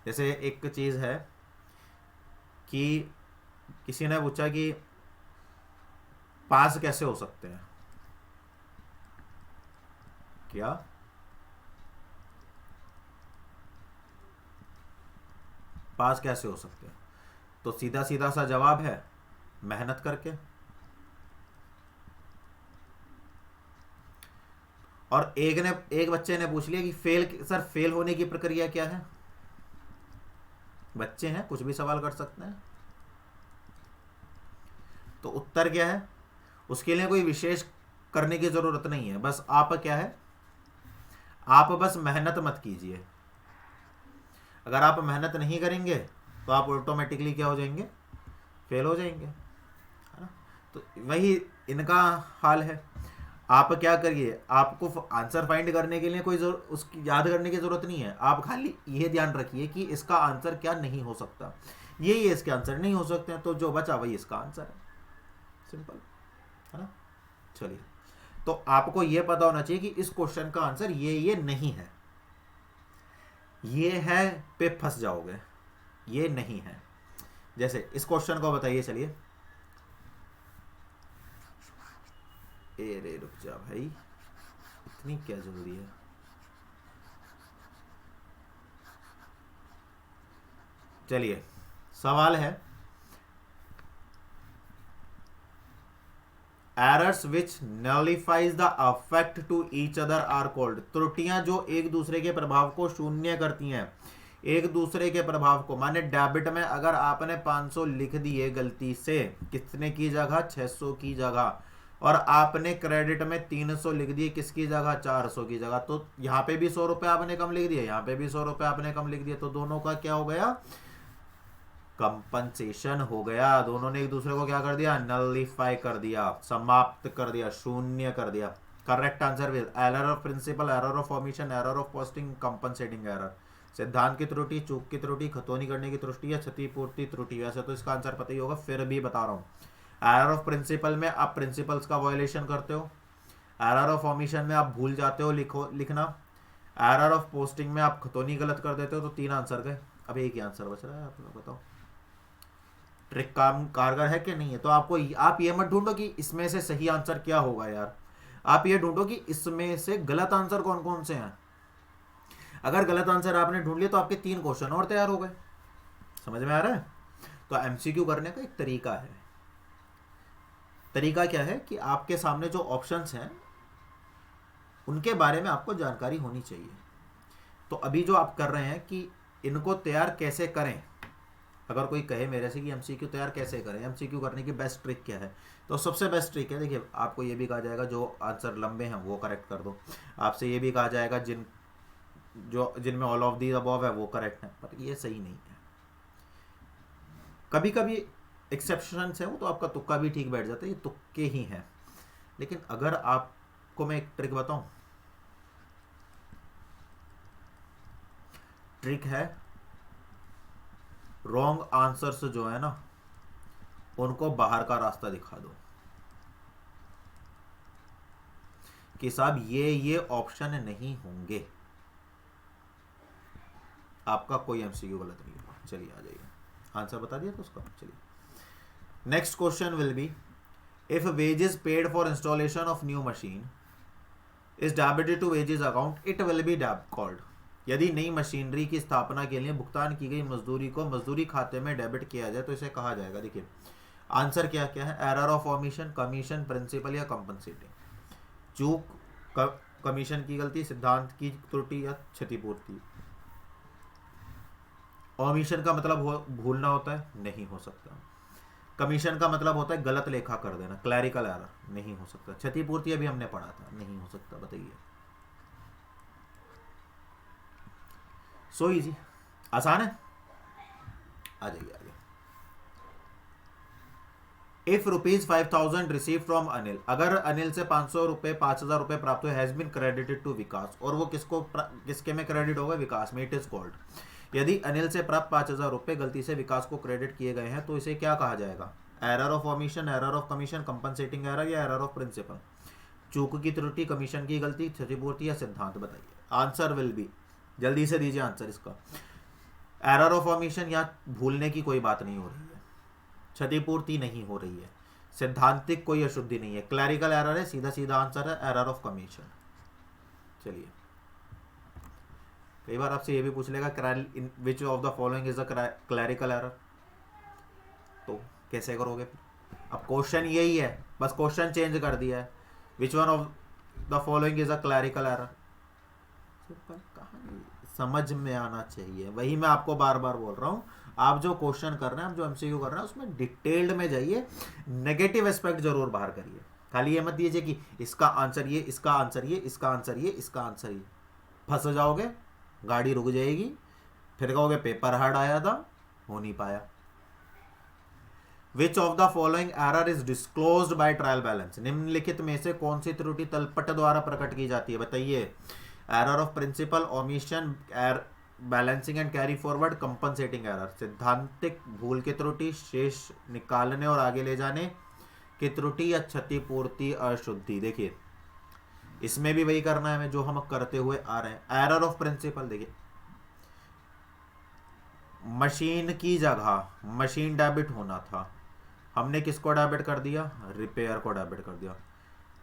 [SPEAKER 1] जैसे एक चीज है कि किसी ने पूछा कि पास कैसे हो सकते हैं, क्या पास कैसे हो सकते हैं, तो सीधा सीधा सा जवाब है मेहनत करके। और एक बच्चे ने पूछ लिया कि फेल होने की प्रक्रिया क्या है। बच्चे हैं, कुछ भी सवाल कर सकते हैं। तो उत्तर क्या है, उसके लिए कोई विशेष करने की जरूरत नहीं है, बस आप क्या है, आप बस मेहनत मत कीजिए। अगर आप मेहनत नहीं करेंगे तो आप ऑटोमेटिकली क्या हो जाएंगे, फेल हो जाएंगे, है ना। तो वही इनका हाल है। आप क्या करिए, आपको आंसर फाइंड करने के लिए कोई उसकी याद करने की जरूरत नहीं है। आप खाली ये ध्यान रखिए कि इसका आंसर क्या नहीं हो सकता, ये इसके आंसर नहीं हो सकते हैं, तो जो बचा वही इसका आंसर है। सिंपल है ना। चलिए, तो आपको ये पता होना चाहिए कि इस क्वेश्चन का आंसर ये नहीं है, ये है पे फंस जाओगे, ये नहीं है। जैसे इस क्वेश्चन को बताइए, चलिए। ए रे रुक जा भाई, इतनी क्या जरूरी है। चलिए, सवाल है errors which nullifies the effect to each other are called. त्रुटियां जो एक दूसरे के प्रभाव को शून्य करती हैं, एक दूसरे के प्रभाव को, माने डेबिट में अगर आपने 500 लिख दिए गलती से, कितने की जगह 600 की जगह, और आपने क्रेडिट में 300 लिख दिए किसकी जगह, 400 की जगह, तो यहाँ पे भी 100 रुपए आपने कम लिख दिए, यहाँ पे भी 100 रुपए आपने कम लिख दिए, तो दोनों का क्या हो गया, कंपनसेशन हो गया। दोनों ने एक दूसरे को क्या कर दिया, नलिफाई कर दिया, समाप्त कर दिया, शून्य कर दिया। Correct answer will error of principle, error of omission, error of posting, compensating error. सिद्धांत की त्रुटि, चूक की त्रुटि, खतौनी करने की त्रुटि या क्षतिपूर्ति त्रुटि। वैसे तो इसका आंसर पता ही होगा, फिर भी बता रहा हूँ। एरर ऑफ प्रिंसिपल में आप प्रिंसिपल्स का वायोलेशन करते हो, एरर ऑफ ऑमिशन में आप भूल जाते हो लिखना, एरर ऑफ पोस्टिंग में आप खतौनी गलत कर देते हो। तो 3 आंसर गए, अब एक ही आंसर बच रहा है। आप लोग बताओ ट्रिक काम कारगर है कि नहीं है। तो आप ये मत ढूंढो कि इसमें से सही आंसर क्या होगा यार, आप ये ढूंढो कि इसमें से गलत आंसर कौन कौन से हैं। अगर गलत आंसर आपने ढूंढ लिया तो आपके 3 क्वेश्चन और तैयार हो गए। समझ में आ रहा है। तो एमसीक्यू करने का एक तरीका है। तरीका क्या है कि आपके सामने जो ऑप्शंस हैं उनके बारे में आपको जानकारी होनी चाहिए। तो अभी जो आप कर रहे हैं कि इनको तैयार कैसे करें, अगर कोई कहे मेरे से कि एमसीक्यू तैयार कैसे करें, एमसीक्यू करने की बेस्ट ट्रिक क्या है, तो सबसे बेस्ट ट्रिक है, देखिए आपको ये भी कहा जाएगा जो आंसर लंबे हैं वो करेक्ट कर दो, आपसे ये भी कहा जाएगा जिनमें ऑल ऑफ दी अबव है वो करेक्ट है, पर ये सही नहीं है। कभी कभी एक्सेप्शंस है वो, तो आपका तुक्का भी ठीक बैठ जाता है, ये तुक्के ही हैं। लेकिन अगर आपको मैं एक ट्रिक बताऊं, ट्रिक है रॉन्ग आंसर्स जो है ना उनको बाहर का रास्ता दिखा दो कि साहब ये ऑप्शन नहीं होंगे, आपका कोई एमसीक्यू गलत नहीं होगा। चलिए आ जाइए, आंसर बता दिया तो उसका। चलिए next question will be if wages paid for installation of new machine is debited to wages account it will be called. यदि नई मशीनरी की स्थापना के लिए भुगतान की गई मजदूरी को मजदूरी खाते में डेबिट किया जाए तो इसे कहा जाएगा। देखिए आंसर क्या क्या है, error of omission, commission, principal या कंपनसेटिंग। चूक, कमीशन की गलती, सिद्धांत की त्रुटि या क्षतिपूर्ति। ऑमिशन का मतलब भूलना होता है, नहीं हो सकता। कमीशन का मतलब होता है गलत लेखा कर देना, क्लैरिकल एरर, नहीं हो सकता। क्षतिपूर्ति अभी हमने पढ़ा था, नहीं हो सकता। बताइए, सो इजी, आसान है। आ जाइए आगे। इफ ₹5,000 रिसीव फ्रॉम अनिल, अगर अनिल से 500 रुपए 5,000 रुपए प्राप्त हुए, हैज बीन क्रेडिटेड टू विकास, और वो किसके में क्रेडिट होगा, विकास में, इट इज कॉल्ड। यदि अनिल से प्राप्त 5,000 रुपए गलती से विकास को क्रेडिट किए गए हैं तो इसे क्या कहा जाएगा, error of omission, error of commission, compensating error या एरर ऑफ प्रिंसिपल? चूक की त्रुटि, कमीशन की गलती, क्षतिपूर्ति या सिद्धांत? बताइए। आंसर विल बी, जल्दी से दीजिए आंसर इसका। एरर ऑफ ओमिशन, या भूलने की कोई बात नहीं हो रही है, क्षतिपूर्ति नहीं हो रही है, सिद्धांतिक कोई अशुद्धि नहीं है, क्लैरिकल एरर है, सीधा सीधा आंसर है एरर ऑफ कमीशन। चलिए, कई बार आपसे ये भी पूछ लेगा विच of the following is a clerical error, तो कैसे करोगे फिर? अब क्वेश्चन यही है, बस क्वेश्चन चेंज कर दिया है, which one of the following is a clerical error. Simple कहानी, समझ में आना चाहिए, वही मैं आपको बार बार बोल रहा हूँ। आप जो क्वेश्चन कर रहे हैं, आप जो एमसीक्यू कर रहे हैं, उसमें डिटेल्ड में जाइए, नेगेटिव एस्पेक्ट जरूर बाहर करिए। खाली ये मत दीजिए कि इसका आंसर ये, इसका आंसर ये, इसका आंसर ये, इसका आंसर ये। फंस जाओगे, गाड़ी रुक जाएगी, फिर कहोगे पेपर हार्ड आया था, हो नहीं पाया। विच of the following error is disclosed by trial balance? निम्नलिखित में से कौन सी त्रुटि तलपट द्वारा प्रकट की जाती है? बताइए। Error of principle, omission, balancing and carry forward, compensating error? सिद्धांतिक भूल की त्रुटि, शेष निकालने और आगे ले जाने की त्रुटि, या क्षतिपूर्ति अशुद्धि? देखिए, इसमें भी वही करना है हमें जो हम करते हुए आ रहे हैं। एरर ऑफ प्रिंसिपल, देखिए, मशीन की जगह मशीन डेबिट होना था, हमने किसको डेबिट कर दिया? रिपेयर को डेबिट कर दिया।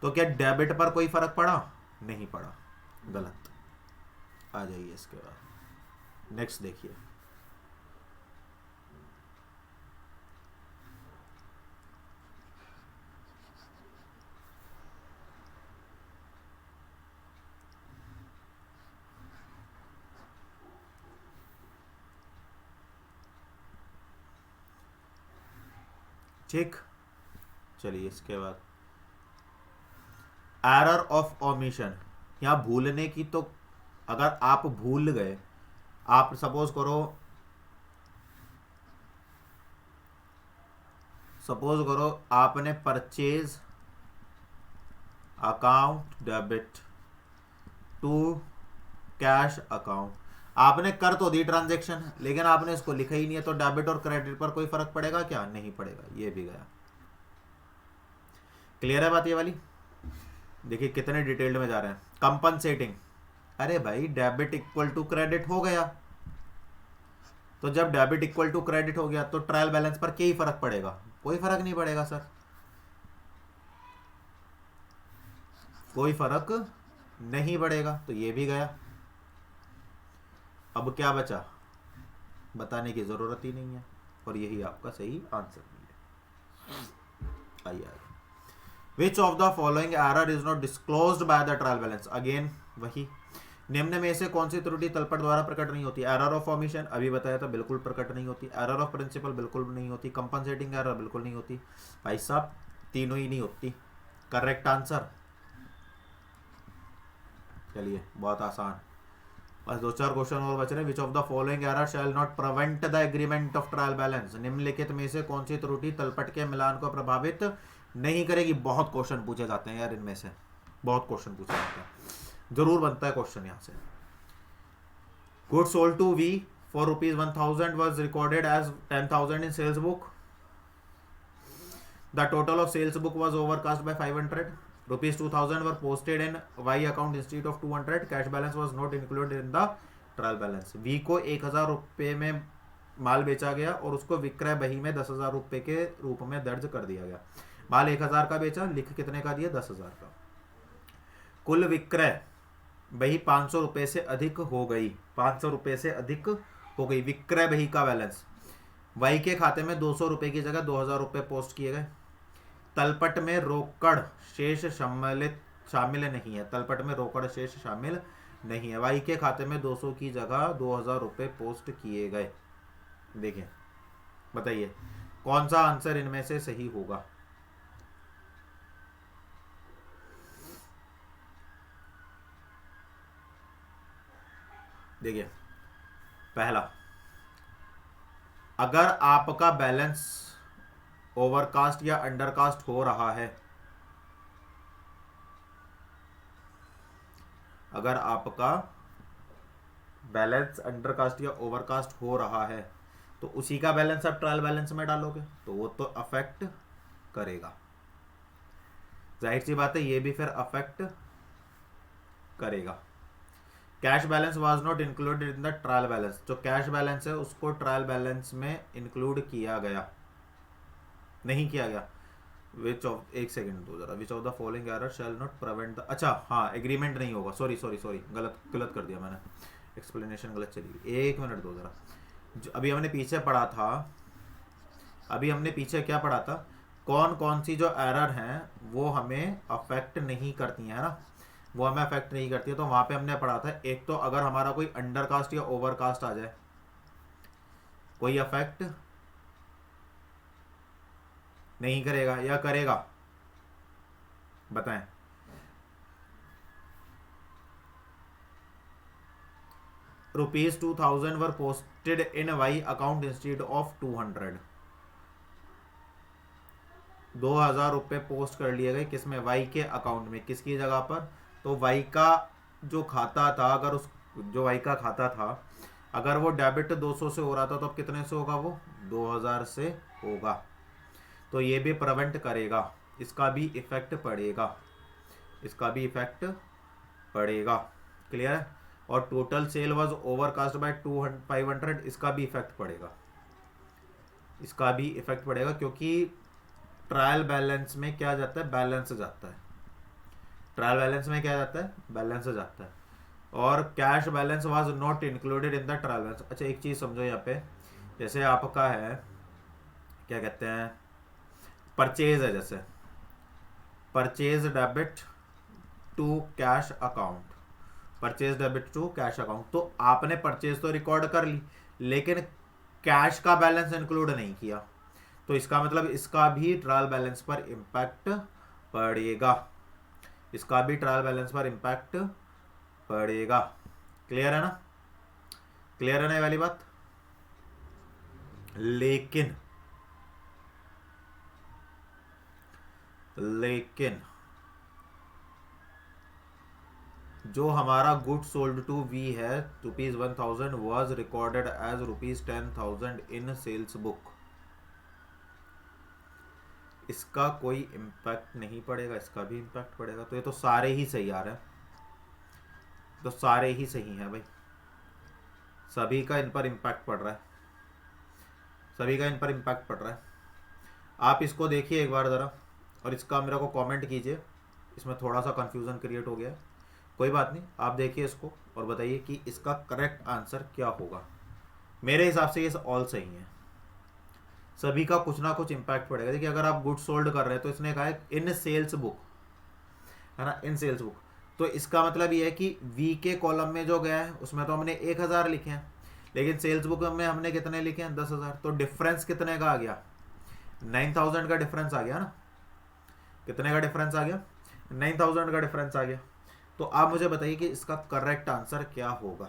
[SPEAKER 1] तो क्या डेबिट पर कोई फर्क पड़ा? नहीं पड़ा, गलत। आ जाइए इसके बाद, नेक्स्ट देखिए। ठीक, चलिए इसके बाद एरर ऑफ ओमिशन, या भूलने की। तो अगर आप भूल गए, आप सपोज करो आपने purchase account debit to cash account, आपने कर तो दी ट्रांजैक्शन, लेकिन आपने इसको लिखा ही नहीं है, तो डेबिट और क्रेडिट पर कोई फर्क पड़ेगा क्या? नहीं पड़ेगा, ये भी गया। क्लियर है बात ये वाली? देखिए कितने डिटेल्ड में जा रहे हैं। कंपनसेटिंग, अरे भाई डेबिट इक्वल टू क्रेडिट हो गया, तो जब डेबिट इक्वल टू क्रेडिट हो गया तो ट्रायल बैलेंस पर क्या ही फर्क पड़ेगा? कोई फर्क नहीं पड़ेगा सर, कोई फर्क नहीं पड़ेगा, तो ये भी गया। अब क्या बचा? बताने की जरूरत ही नहीं है, और यही आपका सही आंसर है। आइए विच of the following error is not disclosed by the trial balance? Again वही, निम्न में से कौन सी त्रुटि तलपट द्वारा प्रकट नहीं होती? एरर ऑफ ओमिशन, अभी बताया था, बिल्कुल प्रकट नहीं होती। एरर ऑफ प्रिंसिपल, बिल्कुल नहीं होती। कंपनसेटिंग एरर, बिल्कुल नहीं होती। भाई साहब, तीनों ही नहीं होती। करेक्ट आंसर, चलिए बहुत आसान, बस दो चार क्वेश्चन और बच रहे हैं। Which of the following error shall not prevent the agreement of trial balance? निम्नलिखित में से कौन सी त्रुटि तलपट के मिलान को प्रभावित नहीं करेगी? बहुत क्वेश्चन पूछे जाते हैं यार इनमें से, बहुत क्वेश्चन पूछे जाते हैं, जरूर बनता है क्वेश्चन यहाँ से। Good sold to V for ₹1000 was recorded as 10,000 in sales book. The total of sales book was overcast by 500. ₹2,000 were posted in Y account instead of 200. Cash balance was not included in the trial balance. V को 1,000 रुपये में माल बेचा गया और उसको विक्रय बही में 10,000 रुपये के रूप में दर्ज कर दिया गया। माल 1,000 का बेचा, लिख कितने का दिया? 10,000 का। कुल विक्रय बही 500 रुपये से अधिक हो गई, 500 रुपये से अधिक हो गई विक्रय बही का बैलेंस। वाई के खाते में 200 रुपये की जगह 2,000 रुपये पोस्ट किए गए। तलपट में रोकड़ शेष शामिल नहीं है, तलपट में रोकड़ शेष शामिल नहीं है। वाई के खाते में 200 की जगह 2,000 रुपये पोस्ट किए गए। देखिए बताइए कौन सा आंसर इनमें से सही होगा? देखिए पहला, अगर आपका बैलेंस ओवरकास्ट या अंडरकास्ट हो रहा है, अगर आपका बैलेंस अंडरकास्ट या ओवरकास्ट हो रहा है तो उसी का बैलेंस आप ट्रायल बैलेंस में डालोगे तो वो तो अफेक्ट करेगा, जाहिर सी बात है ये भी फिर अफेक्ट करेगा। Cash balance was not included in the trial balance, जो कैश बैलेंस है उसको ट्रायल बैलेंस में इंक्लूड किया गया नहीं किया गया। विच ऑफ, एक सेकंड दो जरा, विच of the following error shall not prevent the, अच्छा हाँ एग्रीमेंट नहीं होगा, सॉरी सॉरी सॉरी, गलत कर दिया मैंने, एक्सप्लेनेशन गलत चली गई, एक मिनट दो जरा। अभी हमने पीछे पढ़ा था, अभी हमने पीछे क्या पढ़ा था, कौन कौन सी जो एरर हैं वो हमें अफेक्ट नहीं करती हैं, है ना, वो हमें अफेक्ट नहीं करती है। तो वहां पे हमने पढ़ा था, एक तो अगर हमारा कोई अंडरकास्ट या ओवरकास्ट आ जाए, कोई अफेक्ट नहीं करेगा या करेगा, बताएं। ₹2000 were posted in Y account instead of 200, 2000 रुपये पोस्ट कर लिए गए किसमें, वाई के अकाउंट में, किसकी जगह पर, तो वाई का जो खाता था, अगर उस जो वाई का खाता था अगर वो डेबिट 200 से हो रहा था तो अब कितने से होगा, वो 2000 से होगा। तो ये भी प्रिवेंट करेगा, इसका भी इफेक्ट पड़ेगा, इसका भी इफेक्ट पड़ेगा, क्लियर है। और total sale was overcast bye 500, इसका भी इफेक्ट पड़ेगा, इसका भी इफेक्ट पड़ेगा, क्योंकि ट्रायल बैलेंस में क्या जाता है, बैलेंस जाता है, ट्रायल बैलेंस में क्या जाता है, बैलेंस जाता है। और cash balance was not included in the trial balance. अच्छा एक चीज़ समझो यहाँ पे, जैसे आपका है क्या कहते हैं, परचेज है, जैसे purchase debit to cash account, purchase debit to cash account, तो आपने परचेज तो रिकॉर्ड कर ली लेकिन कैश का बैलेंस इंक्लूड नहीं किया, तो इसका मतलब इसका भी ट्रायल बैलेंस पर इम्पैक्ट पड़ेगा, इसका भी ट्रायल बैलेंस पर इम्पैक्ट पड़ेगा, क्लियर है ना, क्लियर है ना ये वाली बात। लेकिन जो हमारा गुड सोल्ड टू वी है ₹1000 was recorded as ₹10,000 in sales book, इसका कोई इम्पैक्ट नहीं पड़ेगा, इसका भी इम्पैक्ट पड़ेगा। तो ये तो सारे ही सही आ रहे हैं, तो सारे ही सही हैं भाई, सभी का इन पर इम्पैक्ट पड़ रहा है, सभी का इन पर इम्पैक्ट पड़ रहा है। आप इसको देखिए एक बार ज़रा और इसका मेरे को कमेंट कीजिए, इसमें थोड़ा सा कंफ्यूजन क्रिएट हो गया है, कोई बात नहीं, आप देखिए इसको और बताइए कि इसका करेक्ट आंसर क्या होगा। मेरे हिसाब से ये ऑल सही है, सभी का कुछ ना कुछ इम्पैक्ट पड़ेगा। देखिए अगर आप गुड सोल्ड कर रहे हैं तो इसने कहा है इन सेल्स बुक, है ना, इन सेल्स बुक, तो इसका मतलब ये है कि वी के कॉलम में जो गया है उसमें तो हमने 1000 लिखे हैं, लेकिन सेल्स बुक में हमने कितने लिखे हैं, 10,000, तो डिफरेंस कितने का आ गया, 9000 का डिफरेंस आ गया ना, कितने का डिफरेंस आ गया, 9000 का डिफरेंस आ गया। तो आप मुझे बताइए कि इसका करेक्ट आंसर क्या होगा।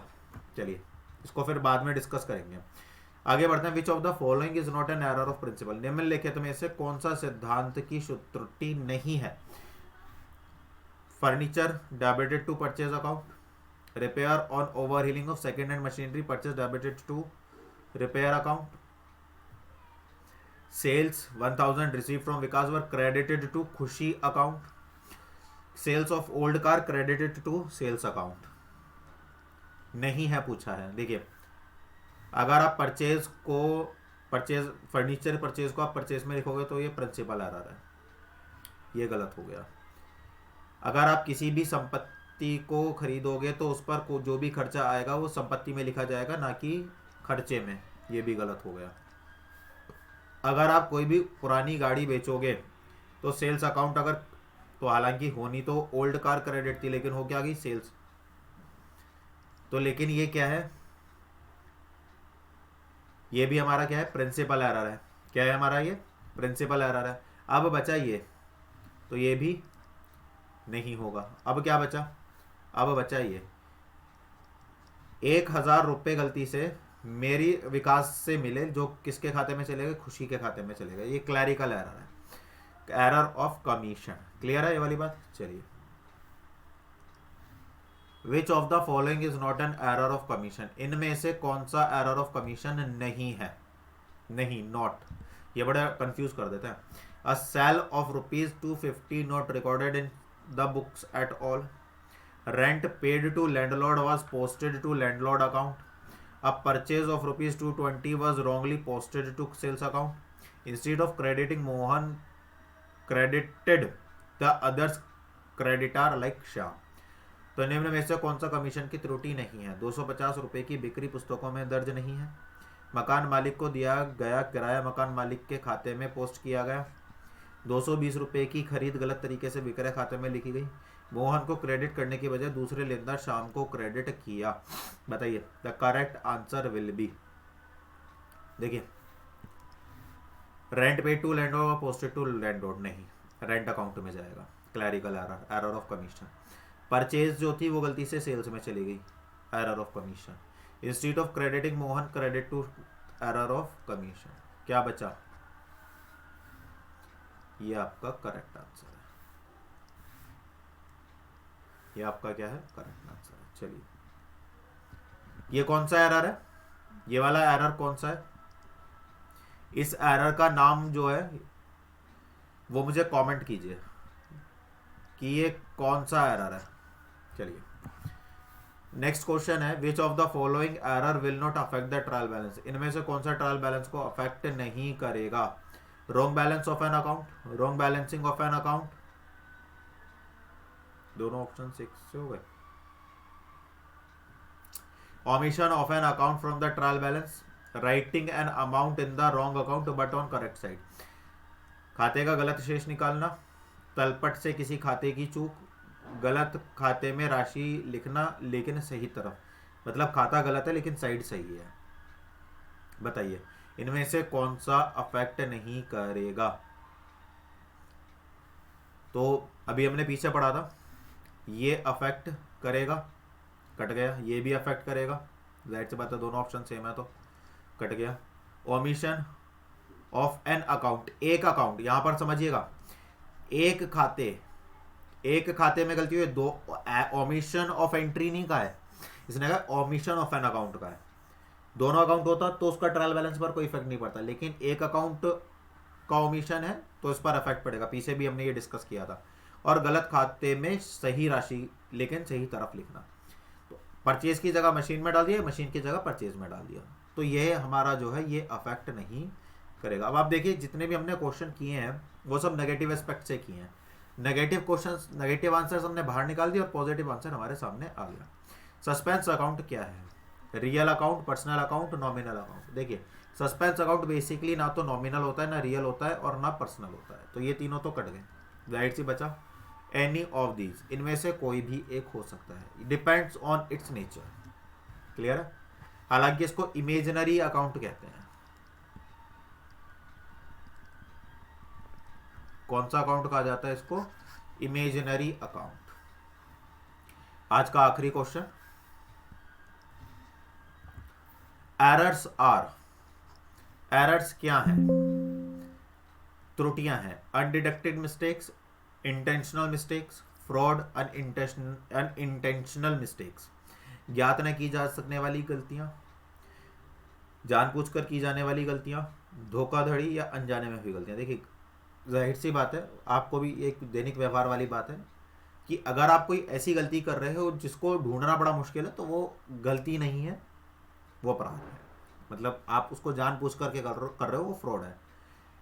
[SPEAKER 1] चलिए इसको फिर बाद में डिस्कस करेंगे, आगे बढ़ते हैं। Which of the following is not an error of principle, निम्नलिखित में से कौन सा सिद्धांत की त्रुटि नहीं है, furniture debited to purchase account, repair on overhauling of second hand machinery purchase debited to repair account, sales 1000 receive from Vikas were credited to Khushi account, sales of old car credited to sales account. नहीं है पूछा है। देखिए अगर आप परचेज फर्नीचर परचेज को आप परचेज में लिखोगे तो ये प्रिंसिपल एरर है, ये गलत हो गया। अगर आप किसी भी संपत्ति को खरीदोगे तो उस पर जो भी खर्चा आएगा वो संपत्ति में लिखा जाएगा, ना कि खर्चे में, ये भी गलत हो गया। अगर आप कोई भी पुरानी गाड़ी बेचोगे तो सेल्स अकाउंट अगर, तो हालांकि होनी तो ओल्ड कार क्रेडिट थी लेकिन हो क्या गई सेल्स, तो लेकिन ये क्या है, ये भी हमारा क्या है, प्रिंसिपल एरर है। क्या है हमारा, ये प्रिंसिपल एरर है। अब बचा ये, तो ये भी नहीं होगा। अब क्या बचा, अब बचा ये 1000 रुपये गलती से मेरी विकास से मिले, जो किसके खाते में चले गए, खुशी के खाते में चले गए, ये क्लैरिकल एरर है, एरर ऑफ कमीशन। क्लियर है ये वाली बात। चलिए which of the following is not an error of commission, इनमें से कौन सा एरर ऑफ कमीशन नहीं है, नहीं, नॉट, ये बड़ा कंफ्यूज कर देते हैं। A sale of ₹250 not recorded in the books at all. Rent paid to landlord was posted to landlord account. A purchase of ₹220 was wrongly posted to sales account. Instead of crediting Mohan credited the others creditor like Shyam. तो निम्न में से कौन सा कमीशन की त्रुटि नहीं है? 250 रुपये की बिक्री पुस्तकों में दर्ज नहीं है। मकान मालिक को दिया गया किराया मकान मालिक के खाते में पोस्ट किया गया। 220 रुपये की खरीद गलत तरीके से विक्रय खाते में लिखी गई। मोहन को क्रेडिट करने की बजाय दूसरे लेनदार शाम को क्रेडिट किया। बताइए, the correct answer will be, देखिए, rent paid to landlord posted to landlord, नहीं, रेंट अकाउंट में जाएगा। Clerical error, error of commission. Purchase जो थी वो गलती से सेल्स में चली गई, error of commission. Institute of crediting Mohan credit to, error of commission. क्या बचा? ये आपका करेक्ट आंसर है, ये आपका क्या है? करेक्ट आंसर है। चलिए, ये कौन सा एरर है? ये वाला एरर कौन सा है? इस एरर का नाम जो है वो मुझे कमेंट कीजिए कि ये कौन सा एरर है। चलिए, नेक्स्ट क्वेश्चन है, विच of the following error will not affect the trial balance. इनमें से कौन सा ट्रायल बैलेंस को अफेक्ट नहीं करेगा? Wrong balance of an account, wrong balancing of an account, दोनों ऑप्शन 6 हो गए। Omission of an account from the trial balance, writing an amount in the wrong account but on correct side, खाते का गलत शेष निकालना, तलपट से किसी खाते की चूक, गलत खाते में राशि लिखना लेकिन सही तरफ, मतलब खाता गलत है लेकिन साइड सही है। बताइए, इनमें से कौन सा अफेक्ट नहीं करेगा? तो अभी हमने पीछे पढ़ा था, ये अफेक्ट करेगा, कट गया। ये भी अफेक्ट करेगा, जाहिर सी बात है दोनों ऑप्शन सेम है तो कट गया। ओमिशन ऑफ एन अकाउंट, एक अकाउंट, यहां पर समझिएगा, एक खाते में गलती हुई, दो, ओमिशन ऑफ एंट्री नहीं का है, इसने कहा ओमिशन ऑफ एन अकाउंट का है। दोनों अकाउंट होता तो उसका ट्रायल बैलेंस पर कोई इफेक्ट नहीं पड़ता, लेकिन एक अकाउंट का ओमिशन है तो इस पर इफेक्ट पड़ेगा। पीछे भी हमने ये डिस्कस किया था। और गलत खाते में सही राशि लेकिन सही तरफ लिखना, तो परचेज की जगह मशीन में डाल दिया, मशीन की जगह परचेज में डाल दिया, तो ये हमारा जो है ये अफेक्ट नहीं करेगा। अब आप देखिए, जितने भी हमने क्वेश्चन किए हैं वो सब नेगेटिव एस्पेक्ट से किए हैं। नेगेटिव क्वेश्चंस, नेगेटिव आंसर्स हमने बाहर निकाल दिए और पॉजिटिव आंसर हमारे सामने आ गया। सस्पेंस अकाउंट क्या है? Real account, personal account, nominal account. देखिए, सस्पेंस अकाउंट बेसिकली ना तो नॉमिनल होता है, ना रियल होता है और ना पर्सनल होता है, तो ये तीनों तो कट गए। राइट सी बचा एनी ऑफ दीज, इनमें से कोई भी एक हो सकता है, depends on it's nature. Clear है? हालांकि इसको इमेजिनरी अकाउंट कहते हैं। कौन सा अकाउंट कहा जाता है इसको? Imaginary account. आज का आखिरी क्वेश्चन, एरर्स आर, एरर्स क्या हैं? त्रुटियां हैं। Undetected mistakes, intentional mistakes, fraud, unintentional mistakes, ज्ञात न की जा सकने वाली गलतियां, जानबूझकर की जाने वाली गलतियां, धोखाधड़ी या अनजाने में हुई गलतियां। देखिए, जाहिर सी बात है, आपको भी एक दैनिक व्यवहार वाली बात है कि अगर आप कोई ऐसी गलती कर रहे हो जिसको ढूंढना बड़ा मुश्किल है, तो वो गलती नहीं है, वो अपराध है। मतलब आप उसको जानबूझ करके कर रहे हो, वो फ्रॉड है।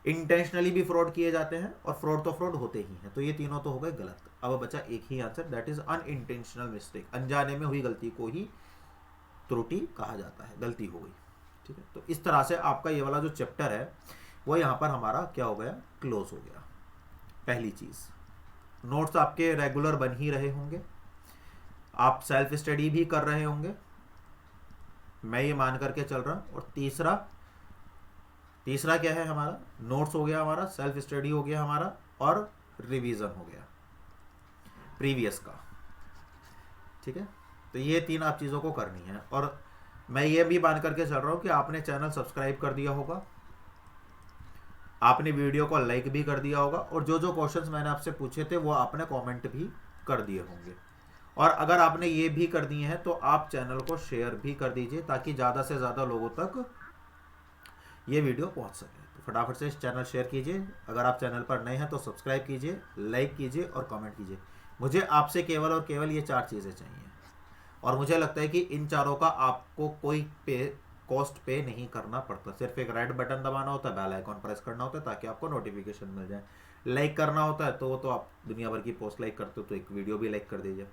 [SPEAKER 1] इंटेंशनली भी फ्रॉड किए जाते हैं और फ्रॉड तो फ्रॉड होते ही हैं, तो ये तीनों तो हो गए गलत। अब बचा एक ही answer, that is unintentional mistake. अनजाने में हुई गलती को ही त्रुटि कहा जाता है, गलती हो गई। ठीक है, तो इस तरह से आपका ये वाला जो चैप्टर है वो यहाँ पर हमारा क्या हो गया? क्लोज हो गया। पहली चीज, नोट्स आपके रेगुलर बन ही रहे होंगे, आप सेल्फ स्टडी भी कर रहे होंगे, मैं ये मान करके चल रहा हूं। और तीसरा क्या है हमारा? नोट्स हो गया हमारा, सेल्फ स्टडी हो गया हमारा, और रिवीजन हो गया प्रीवियस का। ठीक है, तो ये तीन आप चीज़ों को करनी है। और मैं ये भी मान करके चल रहा हूँ कि आपने चैनल सब्सक्राइब कर दिया होगा, आपने वीडियो को लाइक भी कर दिया होगा, और जो जो क्वेश्चंस मैंने आपसे पूछे थे वो आपने कमेंट भी कर दिए होंगे। और अगर आपने ये भी कर दिए हैं तो आप चैनल को शेयर भी कर दीजिए, ताकि ज़्यादा से ज़्यादा लोगों तक ये वीडियो पहुंच सके। तो फटाफट से इस चैनल शेयर कीजिए, अगर आप चैनल पर नए हैं तो सब्सक्राइब कीजिए, लाइक कीजिए और कमेंट कीजिए। मुझे आपसे केवल और केवल ये 4 चीज़ें चाहिए, और मुझे लगता है कि इन चारों का आपको कोई कॉस्ट पे नहीं करना पड़ता। सिर्फ एक रेड बटन दबाना होता है, बेल आइकॉन प्रेस करना होता है ताकि आपको नोटिफिकेशन मिल जाए। लाइक करना होता है तो वो तो आप दुनिया भर की पोस्ट लाइक करते हो, तो एक वीडियो भी लाइक कर दीजिए।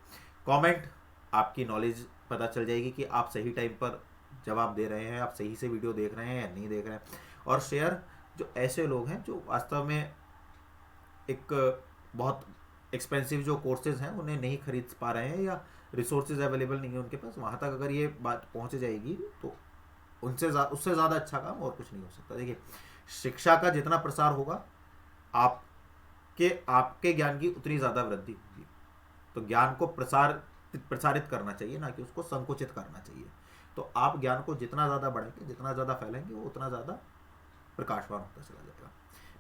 [SPEAKER 1] कमेंट, आपकी नॉलेज पता चल जाएगी कि आप सही टाइम पर जवाब दे रहे हैं, आप सही से वीडियो देख रहे हैं या नहीं देख रहे हैं। और शेयर, जो ऐसे लोग हैं जो वास्तव में एक बहुत एक्सपेंसिव जो कोर्सेज हैं उन्हें नहीं खरीद पा रहे हैं या रिसोर्सेज अवेलेबल नहीं है उनके पास, वहाँ तक अगर ये बात पहुँच जाएगी तो उससे ज़्यादा अच्छा काम और कुछ नहीं हो सकता। देखिए, शिक्षा का जितना प्रसार होगा, आपके ज्ञान की उतनी ज़्यादा वृद्धि होगी। तो ज्ञान को प्रसारित करना चाहिए, ना कि उसको संकुचित करना चाहिए। तो आप ज्ञान को जितना ज़्यादा बढ़ाएंगे, जितना ज़्यादा फैलेंगे, वो उतना ज़्यादा प्रकाशवान होता चला जाएगा।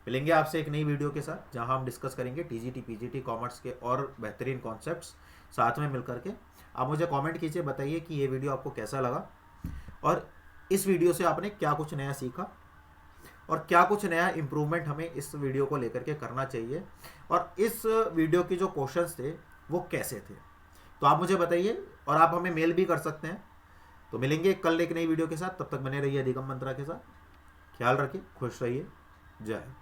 [SPEAKER 1] मिलेंगे आपसे एक नई वीडियो के साथ, जहां हम डिस्कस करेंगे टीजीटी पीजीटी कॉमर्स के और बेहतरीन कॉन्सेप्ट्स साथ में मिलकर के। आप मुझे कमेंट कीजिए, बताइए कि ये वीडियो आपको कैसा लगा, और इस वीडियो से आपने क्या कुछ नया सीखा, और क्या कुछ नया इम्प्रूवमेंट हमें इस वीडियो को लेकर के करना चाहिए, और इस वीडियो के जो क्वेश्चंस थे वो कैसे थे। तो आप मुझे बताइए, और आप हमें मेल भी कर सकते हैं। तो मिलेंगे कल एक नई वीडियो के साथ, तब तक बने रहिए अधिगम मंत्रा के साथ। ख्याल रखिए, खुश रहिए, जय हिंद।